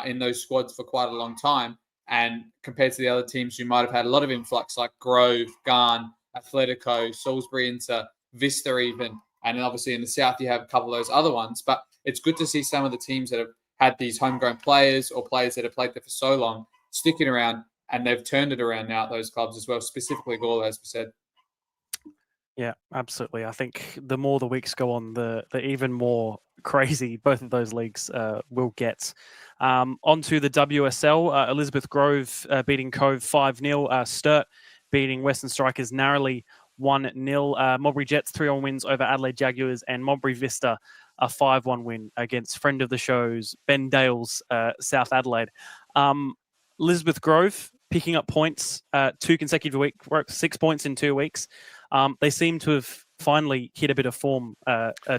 [SPEAKER 6] in those squads for quite a long time. And compared to the other teams who might have had a lot of influx like Grove, Garn, Atletico, Salisbury into Vista even. And then obviously in the South, you have a couple of those other ones. But it's good to see some of the teams that have had these homegrown players or players that have played there for so long sticking around, and they've turned it around now at those clubs as well, specifically Gawler, as we said.
[SPEAKER 1] Yeah, absolutely. I think the more the weeks go on, the even more crazy both of those leagues will get. Onto the WSL, Elizabeth Grove beating Cove 5-0. Sturt beating Western Strikers narrowly 1-0. Modbury Jets 3-1 wins over Adelaide Jaguars, and Modbury Vista a 5-1 win against friend of the shows, Ben Dale's South Adelaide. Elizabeth Grove picking up points 2 consecutive weeks, 6 points in 2 weeks. They seem to have finally hit a bit of form,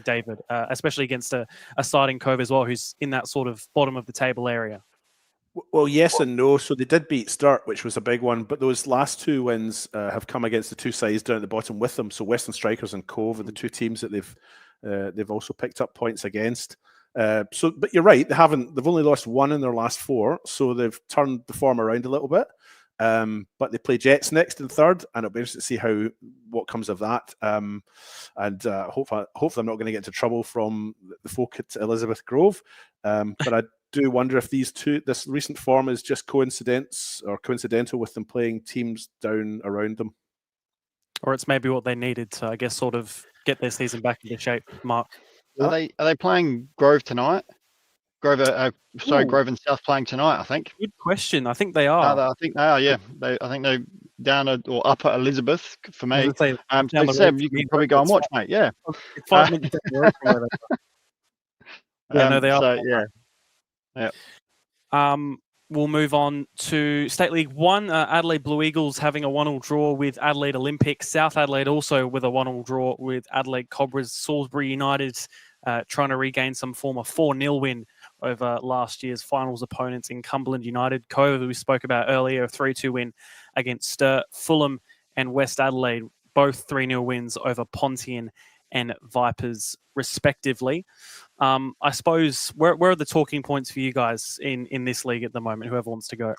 [SPEAKER 1] David, especially against a siding Cove as well, who's in that sort of bottom of the table area.
[SPEAKER 5] Well, yes and no. So they did beat Sturt, which was a big one, but those last 2 wins have come against the 2 sides down at the bottom with them. So Western Strikers and Cove are the 2 teams that they've also picked up points against. But you're right, they've only lost 1 in their last 4, so they've turned the form around a little bit. But they play Jets next in 3rd, and it'll be interesting to see what comes of that. Hopefully I'm not going to get into trouble from the folk at Elizabeth Grove. But I do wonder if this recent form is just coincidental with them playing teams down around them.
[SPEAKER 1] Or it's maybe what they needed to, I guess, sort of get their season back into shape, Mark.
[SPEAKER 4] Are they playing Grove tonight? Grove and South playing tonight, I think.
[SPEAKER 1] Good question. I think they are.
[SPEAKER 4] I think they are, yeah. I think they're down or up at Elizabeth for me.
[SPEAKER 1] Say,
[SPEAKER 4] Sam, you can probably go and watch, mate. Yeah.
[SPEAKER 1] It's 5 minutes down the road from where they are. Yeah, no, they are.
[SPEAKER 4] So, yeah.
[SPEAKER 1] We'll move on to State League 1. Adelaide Blue Eagles having a 1-1 draw with Adelaide Olympic. South Adelaide also with a 1-1 draw with Adelaide Cobras. Salisbury United trying to regain some form of 4-0 win over last year's finals opponents in Cumberland United. Cove, we spoke about earlier, a 3-2 win against Sturt. Fulham and West Adelaide, both 3-0 wins over Pontian and Vipers, respectively. I suppose, where are the talking points for you guys in this league at the moment, whoever wants to go?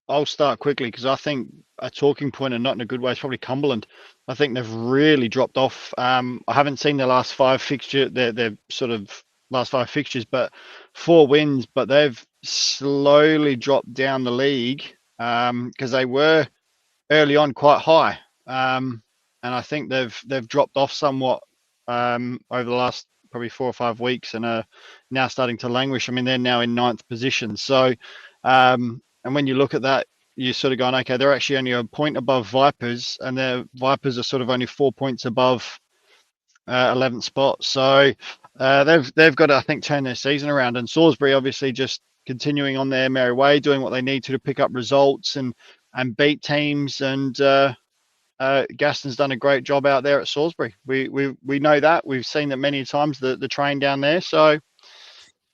[SPEAKER 4] I'll start quickly because I think a talking point, and not in a good way, is probably Cumberland. I think they've really dropped off. I haven't seen their last 5 fixtures, their sort of last 5 fixtures, but 4 wins, but they've slowly dropped down the league because they were early on quite high. And I think they've dropped off somewhat over the last probably 4 or 5 weeks and are now starting to languish. I mean, they're now in 9th position. So, and when you look at that, you're sort of going, okay, they're actually only a point above Vipers, and their Vipers are sort of only 4 points above 11th spot. So they've got to, I think, turn their season around. And Salisbury obviously just continuing on their merry way, doing what they need to pick up results and beat teams. And Gaston's done a great job out there at Salisbury. We know that. We've seen that many times, the train down there. So,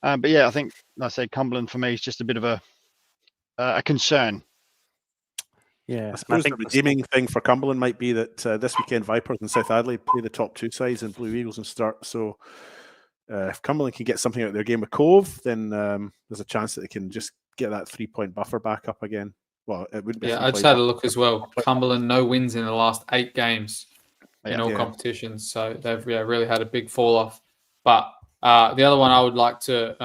[SPEAKER 4] but yeah, I think, like I said, Cumberland for me is just a bit of a concern.
[SPEAKER 1] Yeah,
[SPEAKER 5] I suppose the redeeming thing for Cumberland might be that this weekend Vipers and South Adelaide play the top 2 sides, and Blue Eagles and Sturt. So if Cumberland can get something out of their game with Cove, then there's a chance that they can just get that 3-point buffer back up again. Well, it wouldn't be.
[SPEAKER 6] Yeah, I just had a look as well. Cumberland, no wins in the last 8 games in all competitions. So they've really had a big fall off. But the other one I would like to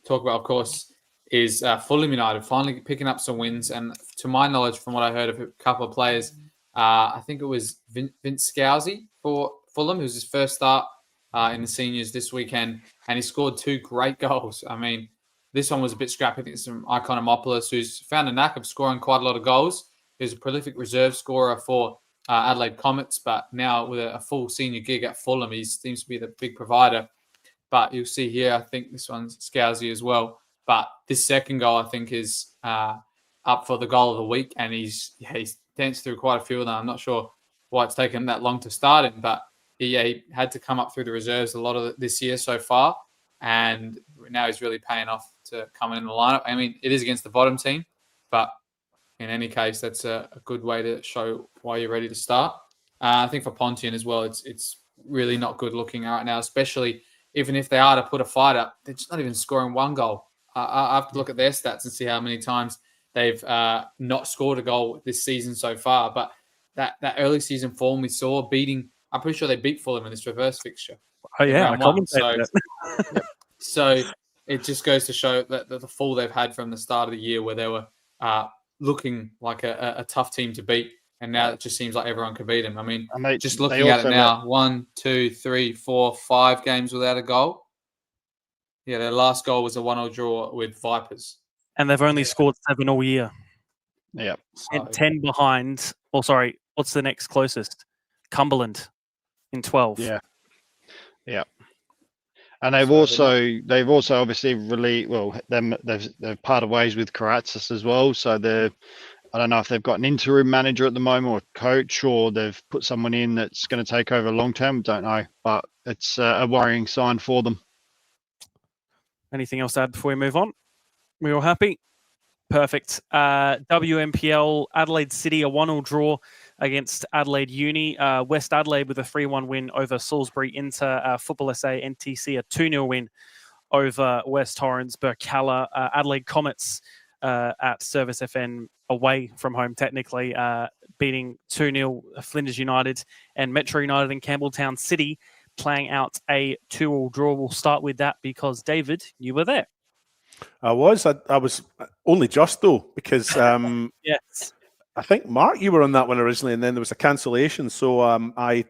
[SPEAKER 6] talk about, of course, is Fulham United finally picking up some wins. And to my knowledge, from what I heard of a couple of players, I think it was Vince Scousey for Fulham, who's his first start in the seniors this weekend. And he scored 2 great goals. I mean, this one was a bit scrappy. I think it's from Iconomopoulos, who's found a knack of scoring quite a lot of goals. He's a prolific reserve scorer for Adelaide Comets, but now with a full senior gig at Fulham, he seems to be the big provider. But you'll see here, I think this one's Scousey as well. But this second goal, I think, is up for the goal of the week, and he's danced through quite a few of them. I'm not sure why it's taken that long to start him, but he had to come up through the reserves a lot of this year so far, and now he's really paying off to come in the lineup. I mean, it is against the bottom team, but in any case, that's a good way to show why you're ready to start. I think for Pontian as well, it's really not good looking right now, especially even if they are to put a fight up, they're just not even scoring 1 goal. I have to look at their stats and see how many times they've not scored a goal this season so far. But that early season form we saw I'm pretty sure they beat Fulham in this reverse fixture.
[SPEAKER 1] Oh, yeah. I commentated it.
[SPEAKER 6] So it just goes to show that the fall they've had from the start of the year where they were looking like a tough team to beat. And now it just seems like everyone can beat them. I mean, just looking at it now, 1, 2, 3, 4, 5 games without a goal. Yeah, their last goal was a 1-0 draw with Vipers.
[SPEAKER 1] And they've only scored 7 all year.
[SPEAKER 4] Yeah.
[SPEAKER 1] 10 behind. Oh, sorry. What's the next closest? Cumberland in 12.
[SPEAKER 4] Yeah. Yeah. And they've also obviously they've parted ways with Karatsas as well. So I don't know if they've got an interim manager at the moment or a coach, or they've put someone in that's going to take over long term. Don't know, but it's a worrying sign for them.
[SPEAKER 1] Anything else to add before we move on? We all happy? Perfect. WMPL, Adelaide City, a 1-1 draw against Adelaide Uni. West Adelaide with a 3-1 win over Salisbury Inter. Football SA NTC, a 2-0 win over West Torrens. Burkalla, Adelaide Comets at Service FN away from home, technically, beating 2-0 Flinders United, and Metro United and Campbelltown City playing out a 2-2 draw. We'll start with that because, David, you were there.
[SPEAKER 5] I was only just, though, because
[SPEAKER 1] yes,
[SPEAKER 5] I think, Mark, you were on that one originally, and then there was a cancellation. So I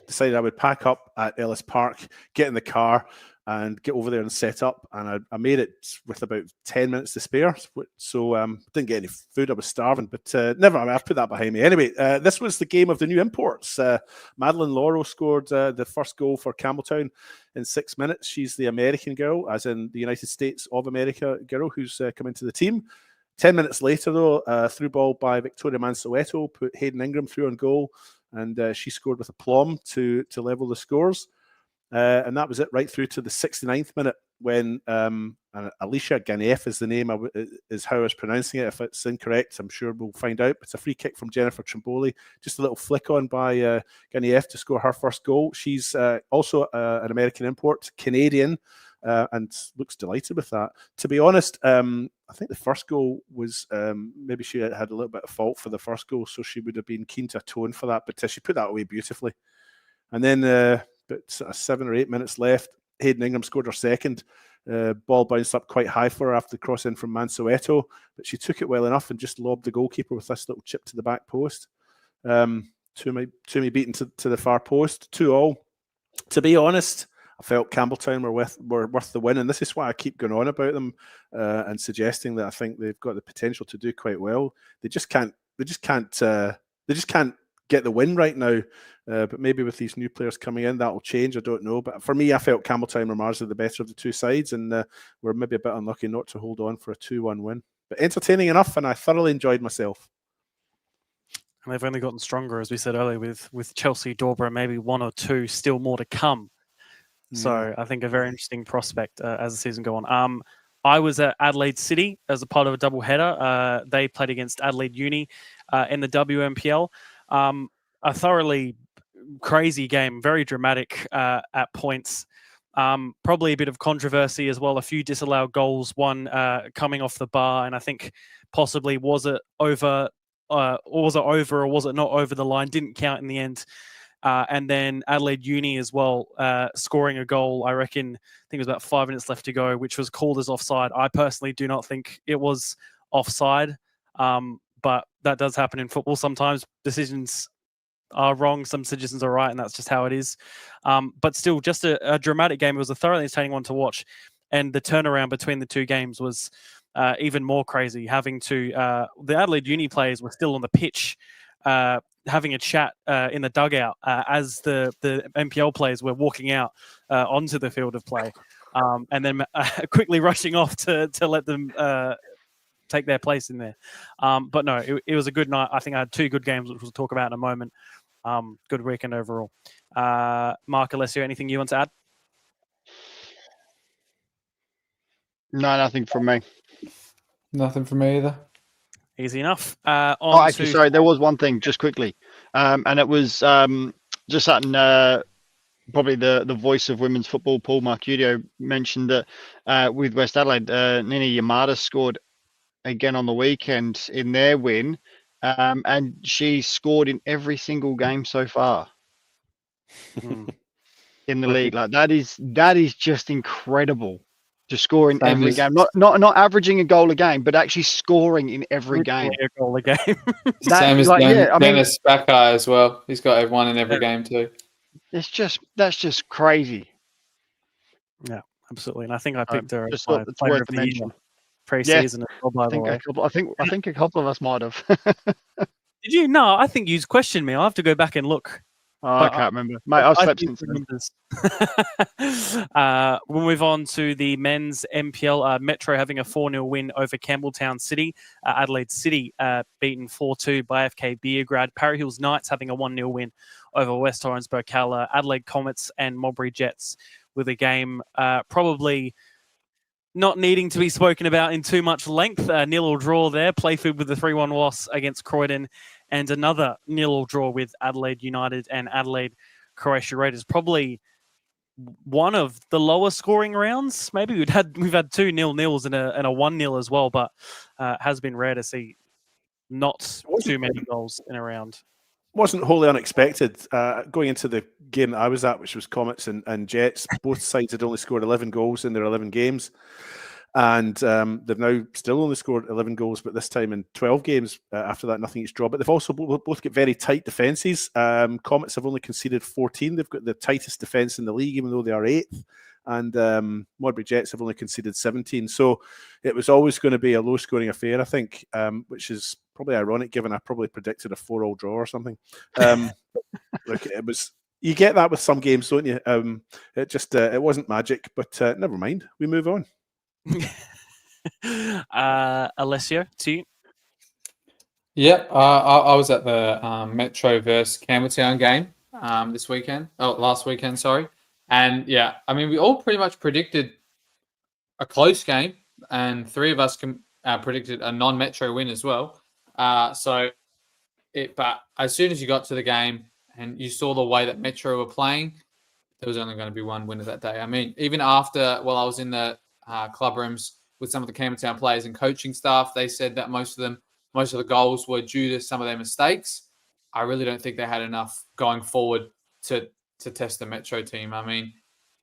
[SPEAKER 5] decided I would pack up at Ellis Park, get in the car, and get over there and set up. And I made it with about 10 minutes to spare. So didn't get any food. I was starving, but never mind. I've put that behind me. Anyway, this was the game of the new imports. Madeline Laurel scored the first goal for Campbelltown in 6 minutes. She's the American girl, as in the United States of America girl, who's come into the team. 10 minutes later, though, through ball by Victoria Mansueto put Hayden Ingram through on goal, and she scored with aplomb to level the scores. And that was it right through to the 69th minute when Alicia Ganef is the name, is how I was pronouncing it. If it's incorrect, I'm sure we'll find out. It's a free kick from Jennifer Trimboli. Just a little flick on by Ganef to score her first goal. She's also an American import, Canadian, and looks delighted with that. To be honest, I think the first goal was maybe she had a little bit of fault for the first goal, so she would have been keen to atone for that, but she put that away beautifully. And then but 7 or 8 minutes left, Hayden Ingram scored her second. Ball bounced up quite high for her after the cross in from Mansueto, but she took it well enough and just lobbed the goalkeeper with this little chip to the back post. Toomey beaten to the far post, 2-2. To be honest, I felt Campbelltown were worth the win, and this is why I keep going on about them and suggesting that I think they've got the potential to do quite well. They just can't get the win right now. But maybe with these new players coming in, that will change. I don't know. But for me, I felt Campbelltown were marginally the better of the two sides, and we're maybe a bit unlucky not to hold on for a 2-1 win. But entertaining enough, and I thoroughly enjoyed myself.
[SPEAKER 1] And they've only gotten stronger, as we said earlier, with Chelsea, Dorber, maybe 1 or 2, still more to come. So I think a very interesting prospect as the season goes on. I was at Adelaide City as a part of a double header. They played against Adelaide Uni in the WMPL. A thoroughly crazy game, very dramatic at points. Probably a bit of controversy as well. A few disallowed goals, one coming off the bar, and I think possibly was it over or was it not over the line? Didn't count in the end. And then Adelaide Uni as well, scoring a goal. I think it was about 5 minutes left to go, which was called as offside. I personally do not think it was offside, but that does happen in football sometimes. Decisions are wrong, some decisions are right, and that's just how it is. But still, just a dramatic game. It was a thoroughly entertaining one to watch, and the turnaround between the two games was even more crazy. Having to the Adelaide Uni players were still on the pitch, having a chat in the dugout as the MPL players were walking out onto the field of play, and then quickly rushing off to let them take their place in there. But no, it was a good night. I think I had two good games, which we'll talk about in a moment. Good weekend overall. Mark, Alessio, anything you want to add?
[SPEAKER 4] No, nothing from me.
[SPEAKER 6] Nothing from me either.
[SPEAKER 1] Easy enough.
[SPEAKER 4] Sorry, there was one thing just quickly, and it was just something. Probably the voice of women's football, Paul Marcudio, mentioned that with West Adelaide, Nina Yamada scored again on the weekend in their win, and she scored in every single game so far in the league. Like that is just incredible. To score in every game, not averaging a goal a game, but actually scoring in every game.
[SPEAKER 1] A goal a game.
[SPEAKER 6] Same as Dennis Backer as well. He's got one in every game too.
[SPEAKER 4] That's just crazy.
[SPEAKER 1] Yeah, absolutely. And I think I picked her
[SPEAKER 4] just
[SPEAKER 1] as
[SPEAKER 4] thought it's
[SPEAKER 1] player
[SPEAKER 4] worth
[SPEAKER 1] of the
[SPEAKER 4] mention.
[SPEAKER 1] year pre-season as well, by the way.
[SPEAKER 4] I think a couple of us might have.
[SPEAKER 1] Did you? No, I think you questioned me. I'll have to go back and look.
[SPEAKER 4] I can't remember. Mate, I've slept since
[SPEAKER 1] then. We'll move on to the men's MPL. Metro having a 4-0 win over Campbelltown City. Adelaide City beaten 4-2 by FK Beergrad. Parry Hills Knights having a 1-0 win over West Torrens Burkalla. Adelaide Comets and Modbury Jets with a game probably not needing to be spoken about in too much length. 0-0 draw there. Playfield with the 3-1 loss against Croydon. And another 0-0 draw with Adelaide United and Adelaide Croatia Raiders. Probably one of the lower scoring rounds. Maybe we've had 2 0-0s and a 1-0 as well, but has been rare to see not too many goals in a round.
[SPEAKER 5] Wasn't wholly unexpected. Going into the game that I was at, which was Comets and Jets, both sides had only scored 11 goals in their 11 games. And they've now still only scored 11 goals, but this time in 12 games. After that, nothing each draw. But they've also both got very tight defences. Comets have only conceded 14. They've got the tightest defence in the league, even though they are 8th. And Modbury Jets have only conceded 17. So it was always going to be a low-scoring affair, I think, which is probably ironic, given I probably predicted a 4-4 draw or something. Look, it was. You get that with some games, don't you? It just it wasn't magic, but never mind. We move on.
[SPEAKER 1] Alessio, to you.
[SPEAKER 6] Yep, I was at the Metro versus Campbelltown game last weekend, sorry. And yeah, I mean, we all pretty much predicted a close game, and 3 of us predicted a non-Metro win as well. But as soon as you got to the game and you saw the way that Metro were playing, there was only going to be one winner that day. I mean, even after, while I was in the club rooms with some of the Campbelltown players and coaching staff, they said that most of the goals were due to some of their mistakes. I really don't think they had enough going forward to test the Metro team. I mean,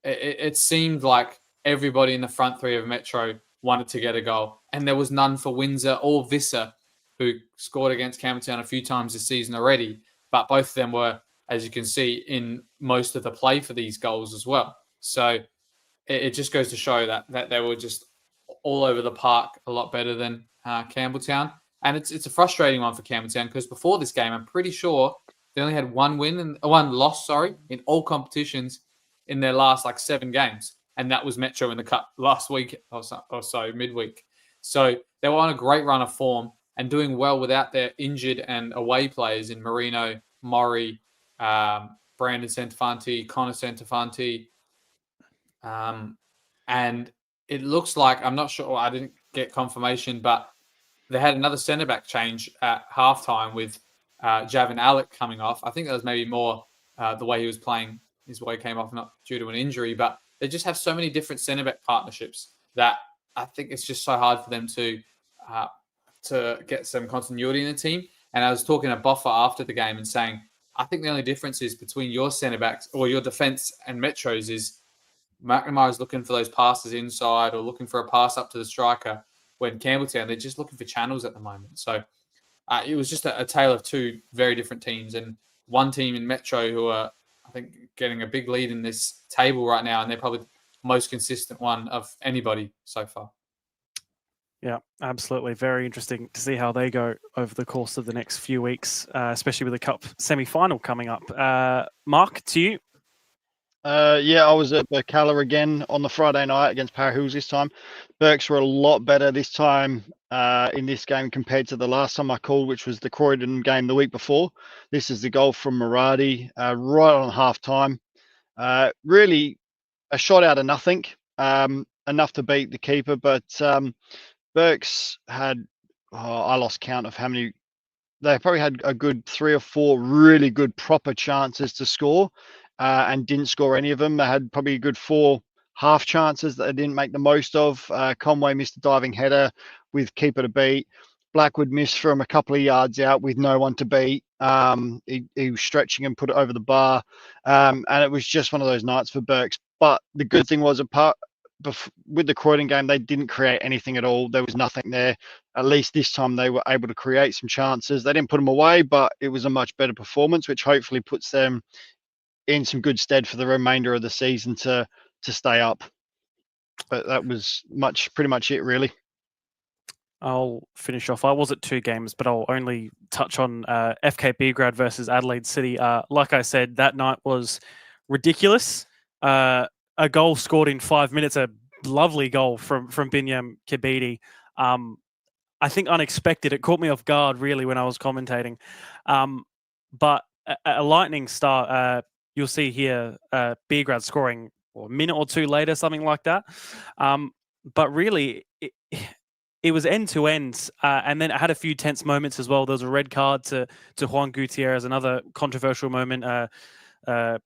[SPEAKER 6] it seemed like everybody in the front 3 of Metro wanted to get a goal, and there was none for Windsor or Visser, who scored against Campbelltown a few times this season already, but both of them were, as you can see, in most of the play for these goals as well. So it just goes to show that they were just all over the park a lot better than Campbelltown. And it's a frustrating one for Campbelltown because before this game, I'm pretty sure they only had one loss in all competitions in their last 7 games. And that was Metro in the Cup last week or so midweek. So they were on a great run of form and doing well without their injured and away players in Marino, Murray, Brandon Centofanti, Connor Centofanti. And it looks like, I'm not sure, I didn't get confirmation, but they had another centre-back change at halftime with Javin Alec coming off. I think that was maybe more the way he was playing, his way came off, not due to an injury, but they just have so many different centre back partnerships that I think it's just so hard for them to get some continuity in the team. And I was talking to Boffa after the game and saying, I think the only difference is between your centre backs or your defence and Metro's is McNamara is looking for those passes inside or looking for a pass up to the striker. When Campbelltown, they're just looking for channels at the moment. So it was just a tale of two very different teams, and one team in Metro who are, I think, getting a big lead in this table right now, and they're probably the most consistent one of anybody so far.
[SPEAKER 1] Yeah, absolutely. Very interesting to see how they go over the course of the next few weeks, especially with the Cup semi-final coming up. Mark, to you.
[SPEAKER 4] Yeah, I was at Burkalla again on the Friday night against Para Hills this time. Burks were a lot better this time in this game compared to the last time I called, which was the Croydon game the week before. This is the goal from Maradi right on half time. Really a shot out of nothing, enough to beat the keeper, but Burks had, I lost count of how many. They probably had a good 3 or 4 really good proper chances to score and didn't score any of them. They had probably a good 4 half chances that they didn't make the most of. Conway missed a diving header with keeper to beat. Blackwood missed from a couple of yards out with no one to beat. He was stretching and put it over the bar. And it was just one of those nights for Burks. But the good thing was, with the Croydon game, they didn't create anything at all. There was nothing there. At least this time they were able to create some chances. They didn't put them away, but it was a much better performance, which hopefully puts them in some good stead for the remainder of the season to stay up. But that was pretty much it, really.
[SPEAKER 1] I'll finish off. I was at 2 games, but I'll only touch on FK Beograd versus Adelaide City. Like I said, that night was ridiculous. A goal scored in 5 minutes, a lovely goal from Binyam Kibidi. I think unexpected. It caught me off guard, really, when I was commentating. But a lightning start. You'll see here Beograd scoring a minute or 2 later, something like that. But really, it was end to end, and then it had a few tense moments as well. There was a red card to Juan Gutierrez, another controversial moment.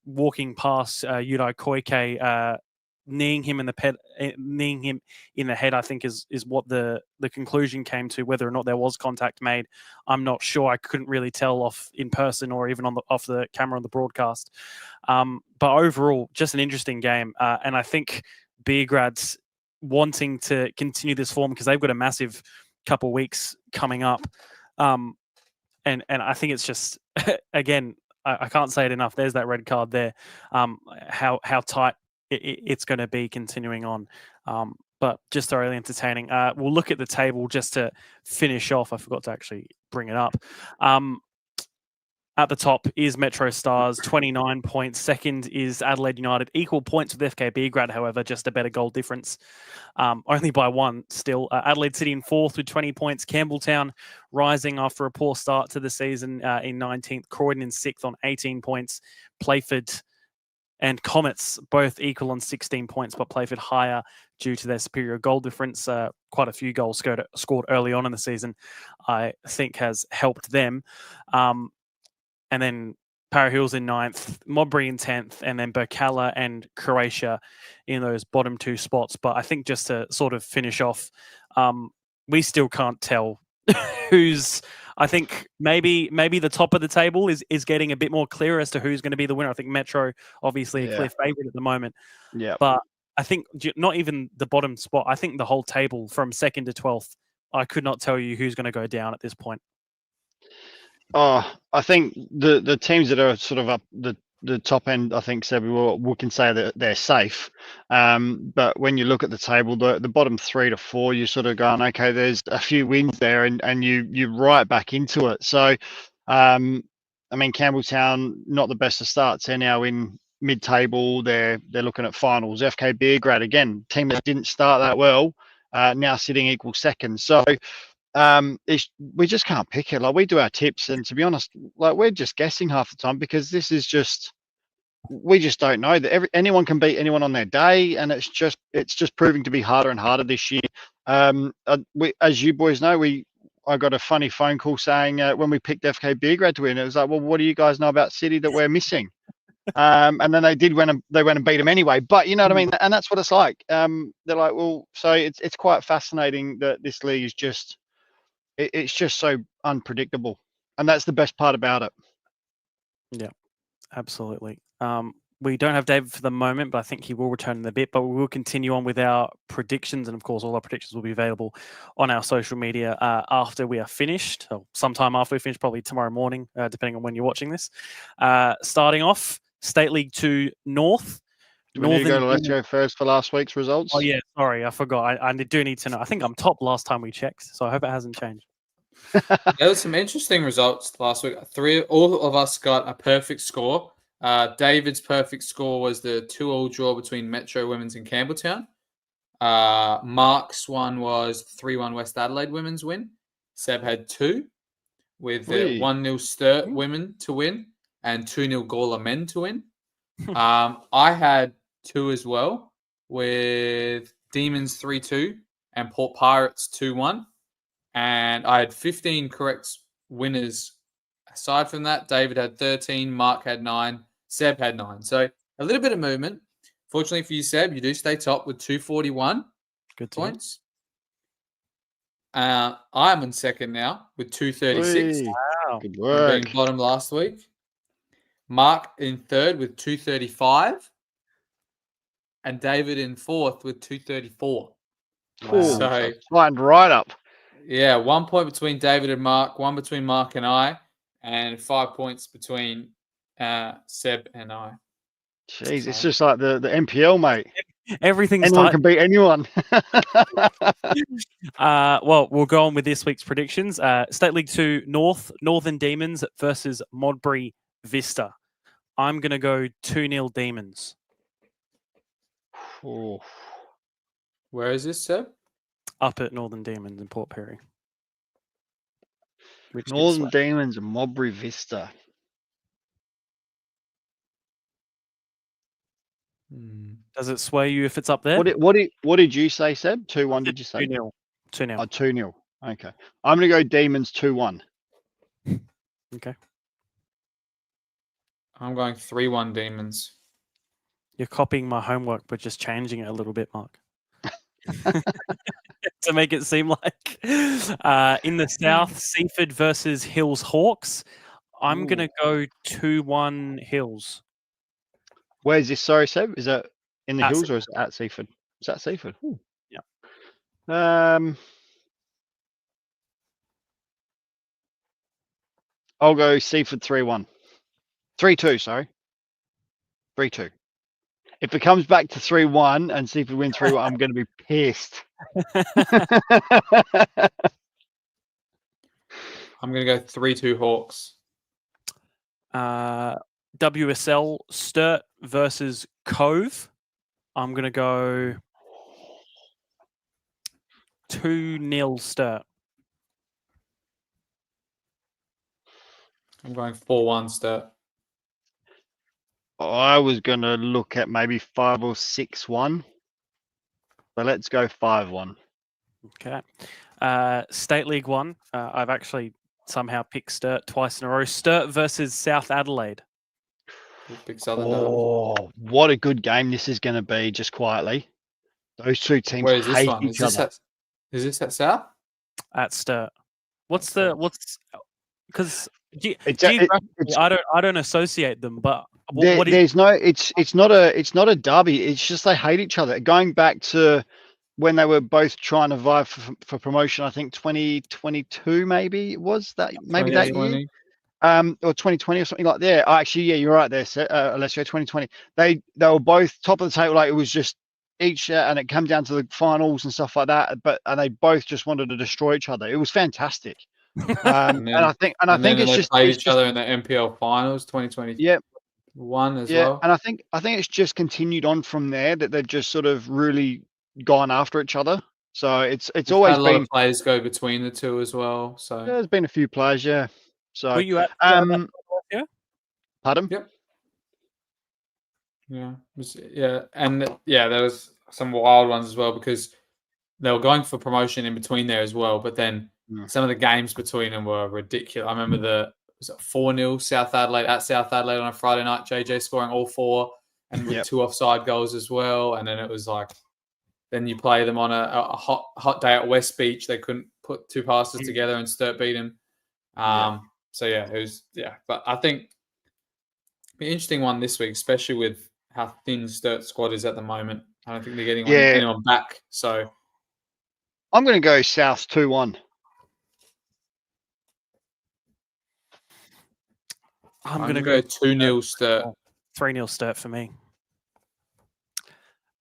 [SPEAKER 1] Walking past Yudai Koike, kneeing him in the head, I think is what the conclusion came to. Whether or not there was contact made, I'm not sure. I couldn't really tell off in person or even off the camera on the broadcast. But overall, just an interesting game, and I think Beograd's wanting to continue this form because they've got a massive couple weeks coming up, and I think it's just again. I can't say it enough. There's that red card there. How tight it's going to be continuing on. But just thoroughly entertaining. We'll look at the table just to finish off. I forgot to actually bring it up. At the top is Metro Stars, 29 points. Second is Adelaide United, equal points with FK Beograd, however, just a better goal difference, only by 1 still. Adelaide City in 4th with 20 points. Campbelltown rising after a poor start to the season in 19th. Croydon in 6th on 18 points. Playford and Comets both equal on 16 points, but Playford higher due to their superior goal difference. Quite a few goals scored early on in the season, I think, has helped them. And then Para Hills in 9th, Modbury in 10th, and then Burkalla and Croatia in those bottom 2 spots. But I think just to sort of finish off, we still can't tell who's. I think maybe the top of the table is getting a bit more clear as to who's going to be the winner. I think Metro, obviously, a clear favourite at the moment.
[SPEAKER 4] Yeah.
[SPEAKER 1] But I think not even the bottom spot. I think the whole table from 2nd to 12th, I could not tell you who's going to go down at this point.
[SPEAKER 4] I think the teams that are sort of up the top end, I think, Seb, we can say that they're safe. But when you look at the table, the bottom 3 to 4, you're sort of going, okay, there's a few wins there, and you're right back into it. So, I mean, Campbelltown, not the best of starts. They're now in mid-table. They're looking at finals. FK Beograd, again, team that didn't start that well, now sitting equal second. So, we just can't pick it. Like, we do our tips, and to be honest, like, we're just guessing half the time because this is just, we just don't know that anyone can beat anyone on their day, and it's just proving to be harder and harder this year. As you boys know, I got a funny phone call saying when we picked FK Beograd to win, it was like, well, what do you guys know about City that we're missing? And then they went and beat them anyway. But you know what I mean, and that's what it's like. They're like, well, so it's quite fascinating that this league is just it's just so unpredictable, and that's the best part about it.
[SPEAKER 1] Yeah, absolutely. We don't have David for the moment, but I think he will return in a bit. But we will continue on with our predictions, and of course, all our predictions will be available on our social media after we are finished, or sometime after we finish, probably tomorrow morning, depending on when you're watching this. Starting off, State League 2 North.
[SPEAKER 4] Do we need to go to Let's Go first for last week's results?
[SPEAKER 1] Oh yeah, sorry, I forgot. I do need to know. I think I'm top last time we checked, so I hope it hasn't changed.
[SPEAKER 6] There was some interesting results last week. All of us got a perfect score. David's perfect score was the 2-2 draw between Metro Women's and Campbelltown. Mark's one was 3-1 West Adelaide Women's win. Seb had 2, with 1-0 Sturt Women to win and 2-0 Gawler Men to win. I had 2 as well, with Demons 3-2 and Port Pirates 2-1. And I had 15 correct winners. Aside from that, David had 13, Mark had 9, Seb had 9. So a little bit of movement. Fortunately for you, Seb, you do stay top with 241 points. I'm in second now with 236.
[SPEAKER 4] Wow. Good work.
[SPEAKER 6] Being bottom last week. Mark in third with 235. And David in fourth with 234.
[SPEAKER 4] Wow. So climbed right up.
[SPEAKER 6] Yeah, 1 point between David and Mark, 1 between Mark and I, and 5 points between Seb and I.
[SPEAKER 4] Jeez, it's just like the NPL, mate.
[SPEAKER 1] Everything's
[SPEAKER 4] anyone
[SPEAKER 1] tight.
[SPEAKER 4] Can beat anyone.
[SPEAKER 1] Well, we'll go on with this week's predictions. State League 2 North, Northern Demons versus Modbury Vista. I'm going to go 2-0 Demons.
[SPEAKER 4] Oh.
[SPEAKER 6] Where is this, Seb?
[SPEAKER 1] Up at Northern Demons in Port Perry.
[SPEAKER 4] Northern Demons and Modbury Vista.
[SPEAKER 1] Does it sway you if it's up there?
[SPEAKER 4] What did you say, Seb? 2-1, did you say?
[SPEAKER 1] 2-0. 2-0.
[SPEAKER 4] Oh, 2-0. Okay. I'm going to go Demons 2-1.
[SPEAKER 1] Okay.
[SPEAKER 6] I'm going 3-1 Demons.
[SPEAKER 1] You're copying my homework, but just changing it a little bit, Mark. To make it seem like in the south, Seaford versus Hills Hawks. I'm going to go 2-1 Hills.
[SPEAKER 4] Where is this? Sorry, Seb. Is that in the
[SPEAKER 1] At
[SPEAKER 4] Hills
[SPEAKER 1] Seaford.
[SPEAKER 4] or is it at Seaford? Is that Seaford? Ooh.
[SPEAKER 1] Yeah.
[SPEAKER 4] I'll go Seaford 3-1. 3-2, sorry. 3-2. If it comes back to 3-1 and Seaford win 3-1, I'm going to be pissed.
[SPEAKER 6] I'm going to go 3-2 Hawks.
[SPEAKER 1] WSL Sturt versus Cove. I'm going to go 2-0 Sturt.
[SPEAKER 6] I'm going 4-1 Sturt.
[SPEAKER 4] I was going to look at maybe 5 or 6-1. But let's go 5-1.
[SPEAKER 1] Okay. State League 1. I've actually somehow picked Sturt twice in a row. Sturt versus South Adelaide.
[SPEAKER 6] Big Southern.
[SPEAKER 4] Oh, what a good game this is going to be, just quietly. Those two teams
[SPEAKER 6] Where is this
[SPEAKER 4] hate
[SPEAKER 6] one?
[SPEAKER 4] each other.
[SPEAKER 6] Is this at South?
[SPEAKER 1] At Sturt. Because
[SPEAKER 4] It's
[SPEAKER 1] I don't associate them, but
[SPEAKER 4] it's not a derby. It's just they hate each other. Going back to when they were both trying to vie for promotion, I think 2022 maybe it was that maybe that year. Or 2020 or something like that. Actually, yeah, you're right there. Let's go 2020. They were both top of the table. Like it was just each, and it came down to the finals and stuff like that. And they both just wanted to destroy each other. It was fantastic. And I think it's just
[SPEAKER 6] played each other in the NPL finals 2020.
[SPEAKER 4] Yeah.
[SPEAKER 6] One as well.
[SPEAKER 4] And I think it's just continued on from there that they've just sort of really gone after each other. So it's always
[SPEAKER 6] been a lot of players go between the two as well. So
[SPEAKER 4] yeah, there's been a few players, yeah. So
[SPEAKER 1] were you at
[SPEAKER 4] yeah? Pardon?
[SPEAKER 6] Yep. Yeah. And there was some wild ones as well because they were going for promotion in between there as well. But then some of the games between them were ridiculous. I remember was it 4-0 South Adelaide at South Adelaide on a Friday night. JJ scoring all 4 and with 2 offside goals as well. And then it was like, then you play them on a hot day at West Beach. They couldn't put 2 passes together and Sturt beat him. So yeah, it was But I think it'll be an interesting one this week, especially with how thin Sturt's squad is at the moment. I don't think they're getting anyone back. So
[SPEAKER 4] I'm going to go South 2-1.
[SPEAKER 1] I'm
[SPEAKER 6] going to
[SPEAKER 1] go
[SPEAKER 6] 2-0 Sturt.
[SPEAKER 1] 3-0 Sturt for me.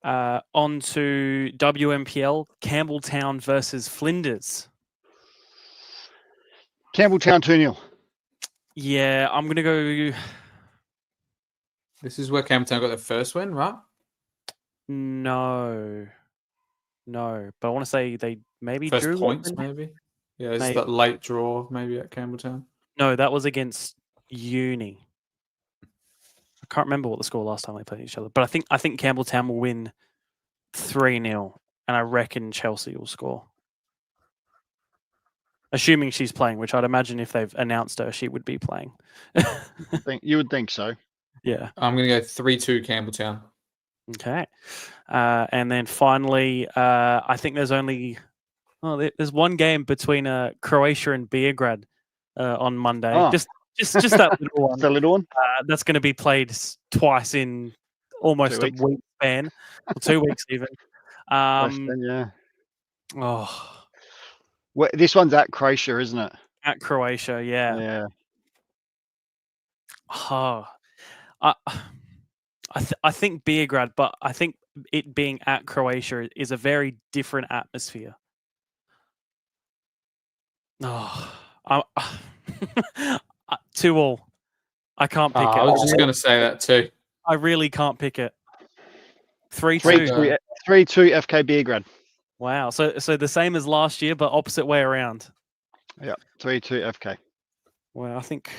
[SPEAKER 1] On to WMPL, Campbelltown versus Flinders.
[SPEAKER 4] Campbelltown 2-0.
[SPEAKER 1] Yeah, I'm going to go...
[SPEAKER 6] This is where Campbelltown got their first win, right?
[SPEAKER 1] No. But I want to say they maybe
[SPEAKER 6] first
[SPEAKER 1] drew
[SPEAKER 6] points, maybe. Yeah, it's that late draw maybe at Campbelltown.
[SPEAKER 1] No, that was against Uni. I can't remember what the score last time they played each other, but I think Campbelltown will win 3-0, and I reckon Chelsea will score. Assuming she's playing, which I'd imagine if they've announced her, she would be playing.
[SPEAKER 4] You would think so.
[SPEAKER 1] Yeah.
[SPEAKER 6] I'm going to go 3-2 Campbelltown.
[SPEAKER 1] Okay. And then finally, I think there's only... there's one game between Croatia and Beograd on Monday.
[SPEAKER 4] Oh.
[SPEAKER 1] Just that little one.
[SPEAKER 4] The little one?
[SPEAKER 1] That's going to be played twice in almost a week span, or 2 weeks even.
[SPEAKER 4] Yeah.
[SPEAKER 1] Oh,
[SPEAKER 4] Well, this one's at Croatia, isn't it?
[SPEAKER 1] at Croatia, yeah.
[SPEAKER 4] Yeah.
[SPEAKER 1] Oh, I think Beograd, but I think it being at Croatia is a very different atmosphere. Oh, 2-2. I can't pick it.
[SPEAKER 6] I was just going to say that too.
[SPEAKER 1] I really can't pick it. 3-2.
[SPEAKER 4] 3-2 FK Beograd.
[SPEAKER 1] Wow. So the same as last year, but opposite way around.
[SPEAKER 4] Yeah, 3-2 FK.
[SPEAKER 1] Well, I think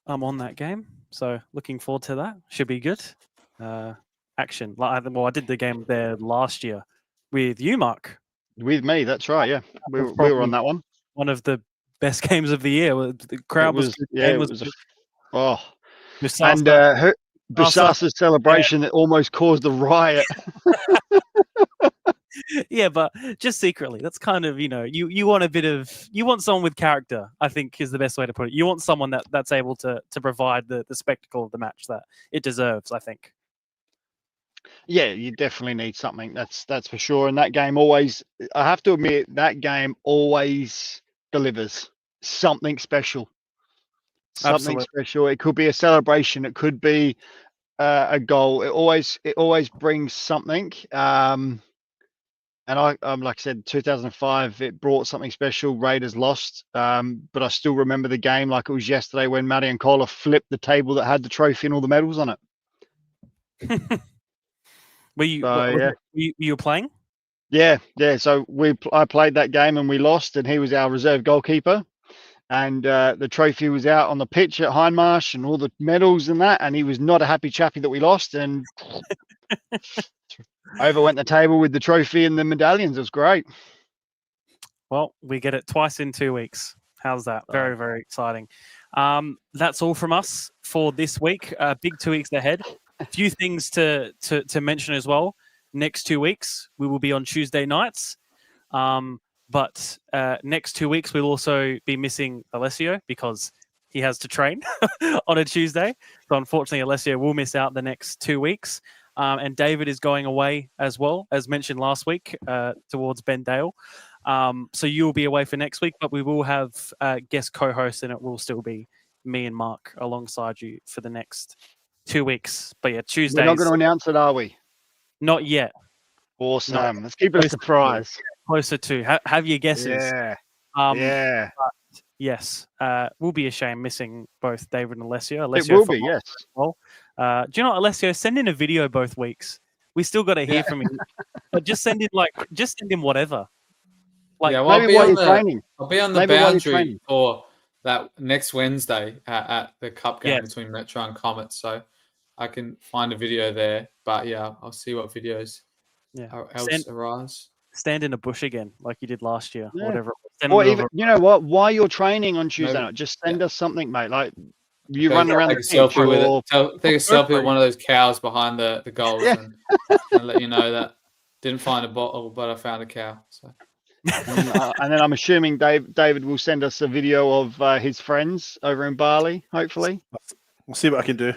[SPEAKER 1] I'm on that game, so looking forward to that. Should be good. Action. I did the game there last year with you, Mark.
[SPEAKER 4] With me, that's right. Yeah, we were on that one.
[SPEAKER 1] One of the best games of the year. The crowd was good.
[SPEAKER 4] And Busasa's celebration that almost caused a riot.
[SPEAKER 1] Yeah, but just secretly. That's kind of, you want someone with character, I think is the best way to put it. You want someone that's able to provide the spectacle of the match that it deserves, I think.
[SPEAKER 4] Yeah, you definitely need something. That's for sure. And that game always, I have to admit, that game always delivers something special. Something special. It could be a celebration. It could be a goal. It always brings something. And like I said, 2005, it brought something special. Raiders lost, but I still remember the game like it was yesterday when Matty and Kohler flipped the table that had the trophy and all the medals on it.
[SPEAKER 1] Were you playing?
[SPEAKER 4] Yeah. So I played that game and we lost, and he was our reserve goalkeeper. And the trophy was out on the pitch at Hindmarsh and all the medals and that, and he was not a happy chappy that we lost. And over went the table with the trophy and the medallions. It was great.
[SPEAKER 1] Well, we get it twice in 2 weeks. How's that? Very, very exciting. That's all from us for this week. Big 2 weeks ahead. A few things to mention as well. Next 2 weeks, we will be on Tuesday nights. But next 2 weeks, we'll also be missing Alessio because he has to train on a Tuesday. So unfortunately, Alessio will miss out the next 2 weeks. And David is going away as well, as mentioned last week, towards Bendale. So you will be away for next week, but we will have guest co-hosts, and it will still be me and Mark alongside you for the next 2 weeks. But yeah, Tuesdays.
[SPEAKER 4] We're not going to announce it, are we?
[SPEAKER 1] Not yet.
[SPEAKER 4] Awesome.
[SPEAKER 1] No.
[SPEAKER 4] Let's keep it a surprise.
[SPEAKER 1] Closer to. Have your guesses.
[SPEAKER 4] Yeah.
[SPEAKER 1] But yes. Will be a shame missing both David and Alessio.
[SPEAKER 4] It will be, yes.
[SPEAKER 1] Well, do you know what, Alessio? Send in a video both weeks. We still got to hear from him. But just send in whatever.
[SPEAKER 6] Well, I'll be on the boundary for that next Wednesday at the Cup game between Metro and Comet, so I can find a video there. But yeah, I'll see what videos else arise.
[SPEAKER 1] Stand in a bush again, like you did last year, or whatever it was Send
[SPEAKER 4] Or
[SPEAKER 1] them
[SPEAKER 4] even,
[SPEAKER 1] over.
[SPEAKER 4] you know what? While you're training on Tuesday
[SPEAKER 6] Maybe.
[SPEAKER 4] night, just send us something, mate. Like you
[SPEAKER 6] Take
[SPEAKER 4] run around the
[SPEAKER 6] a
[SPEAKER 4] pitch,
[SPEAKER 6] selfie with
[SPEAKER 4] or
[SPEAKER 6] it. Take a selfie with one of those cows behind the goals,
[SPEAKER 4] Yeah.
[SPEAKER 6] and let you know that didn't find a bottle, but I found a cow. So
[SPEAKER 4] and then I'm assuming David will send us a video of his friends over in Bali, hopefully.
[SPEAKER 5] We'll see what I can do.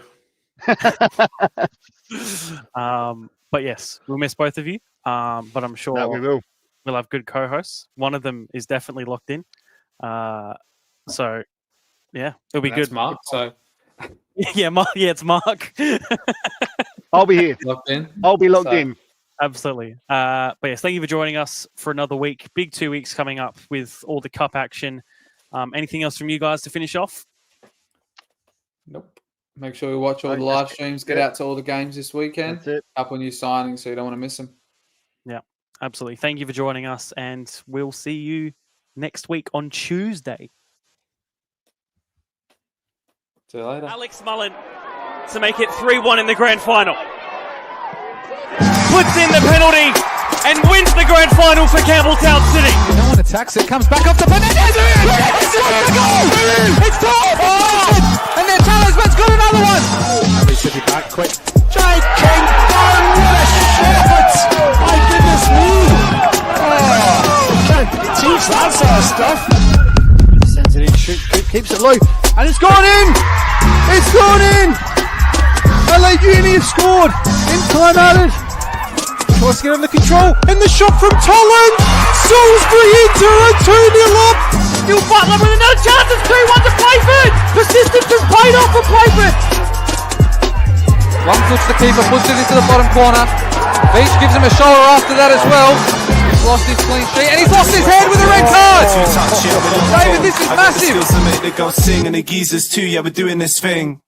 [SPEAKER 1] But yes, we'll miss both of you. But I'm sure
[SPEAKER 4] That we will.
[SPEAKER 1] we'll have good co-hosts. One of them is definitely locked in. So yeah, it'll be
[SPEAKER 6] that's
[SPEAKER 1] good.
[SPEAKER 6] Mark. So
[SPEAKER 1] Yeah, it's Mark.
[SPEAKER 4] I'll be here.
[SPEAKER 6] locked in.
[SPEAKER 4] I'll be locked
[SPEAKER 6] So-
[SPEAKER 4] in.
[SPEAKER 1] Absolutely. But yes, thank you for joining us for another week. Big 2 weeks coming up with all the cup action. Anything else from you guys to finish off?
[SPEAKER 6] Nope. Make sure you watch all
[SPEAKER 4] Right,
[SPEAKER 6] the
[SPEAKER 4] that's
[SPEAKER 6] live streams. Get out to all the games this weekend.
[SPEAKER 4] That's it.
[SPEAKER 6] Couple new signings, so you don't want to miss them.
[SPEAKER 1] Yeah, absolutely. Thank you for joining us, and we'll see you next week on Tuesday.
[SPEAKER 6] See you later.
[SPEAKER 1] Alex Mullen to make it 3-1 in the grand final. Puts in the penalty and wins the grand final for Campbelltown City.
[SPEAKER 2] No one attacks it. Comes back up to Fernandez. It's the goal. It's top. Oh! And then Talisman's got another one.
[SPEAKER 5] Modbury City back quick.
[SPEAKER 2] Jake King. Oh, what a shot! My goodness me. Oh, can't teach that sort of stuff. Sends it in. Keeps it low. And it's gone in. It's gone in. LA Uni have scored. In time added. Tries to get under control, and the shot from Tolland! Salisbury into it, 2-0 up!
[SPEAKER 1] Still Butler with another chance, it's 3-1 to Playford! Persistence has paid off for Playford!
[SPEAKER 2] One touch the keeper, puts it into the bottom corner. Beach gives him a shoulder after that as well. He's lost his clean sheet, and he's lost his head with a red card! David, this is massive!
[SPEAKER 3] Skills to make the girls sing and the geezers too, yeah, we're doing this thing.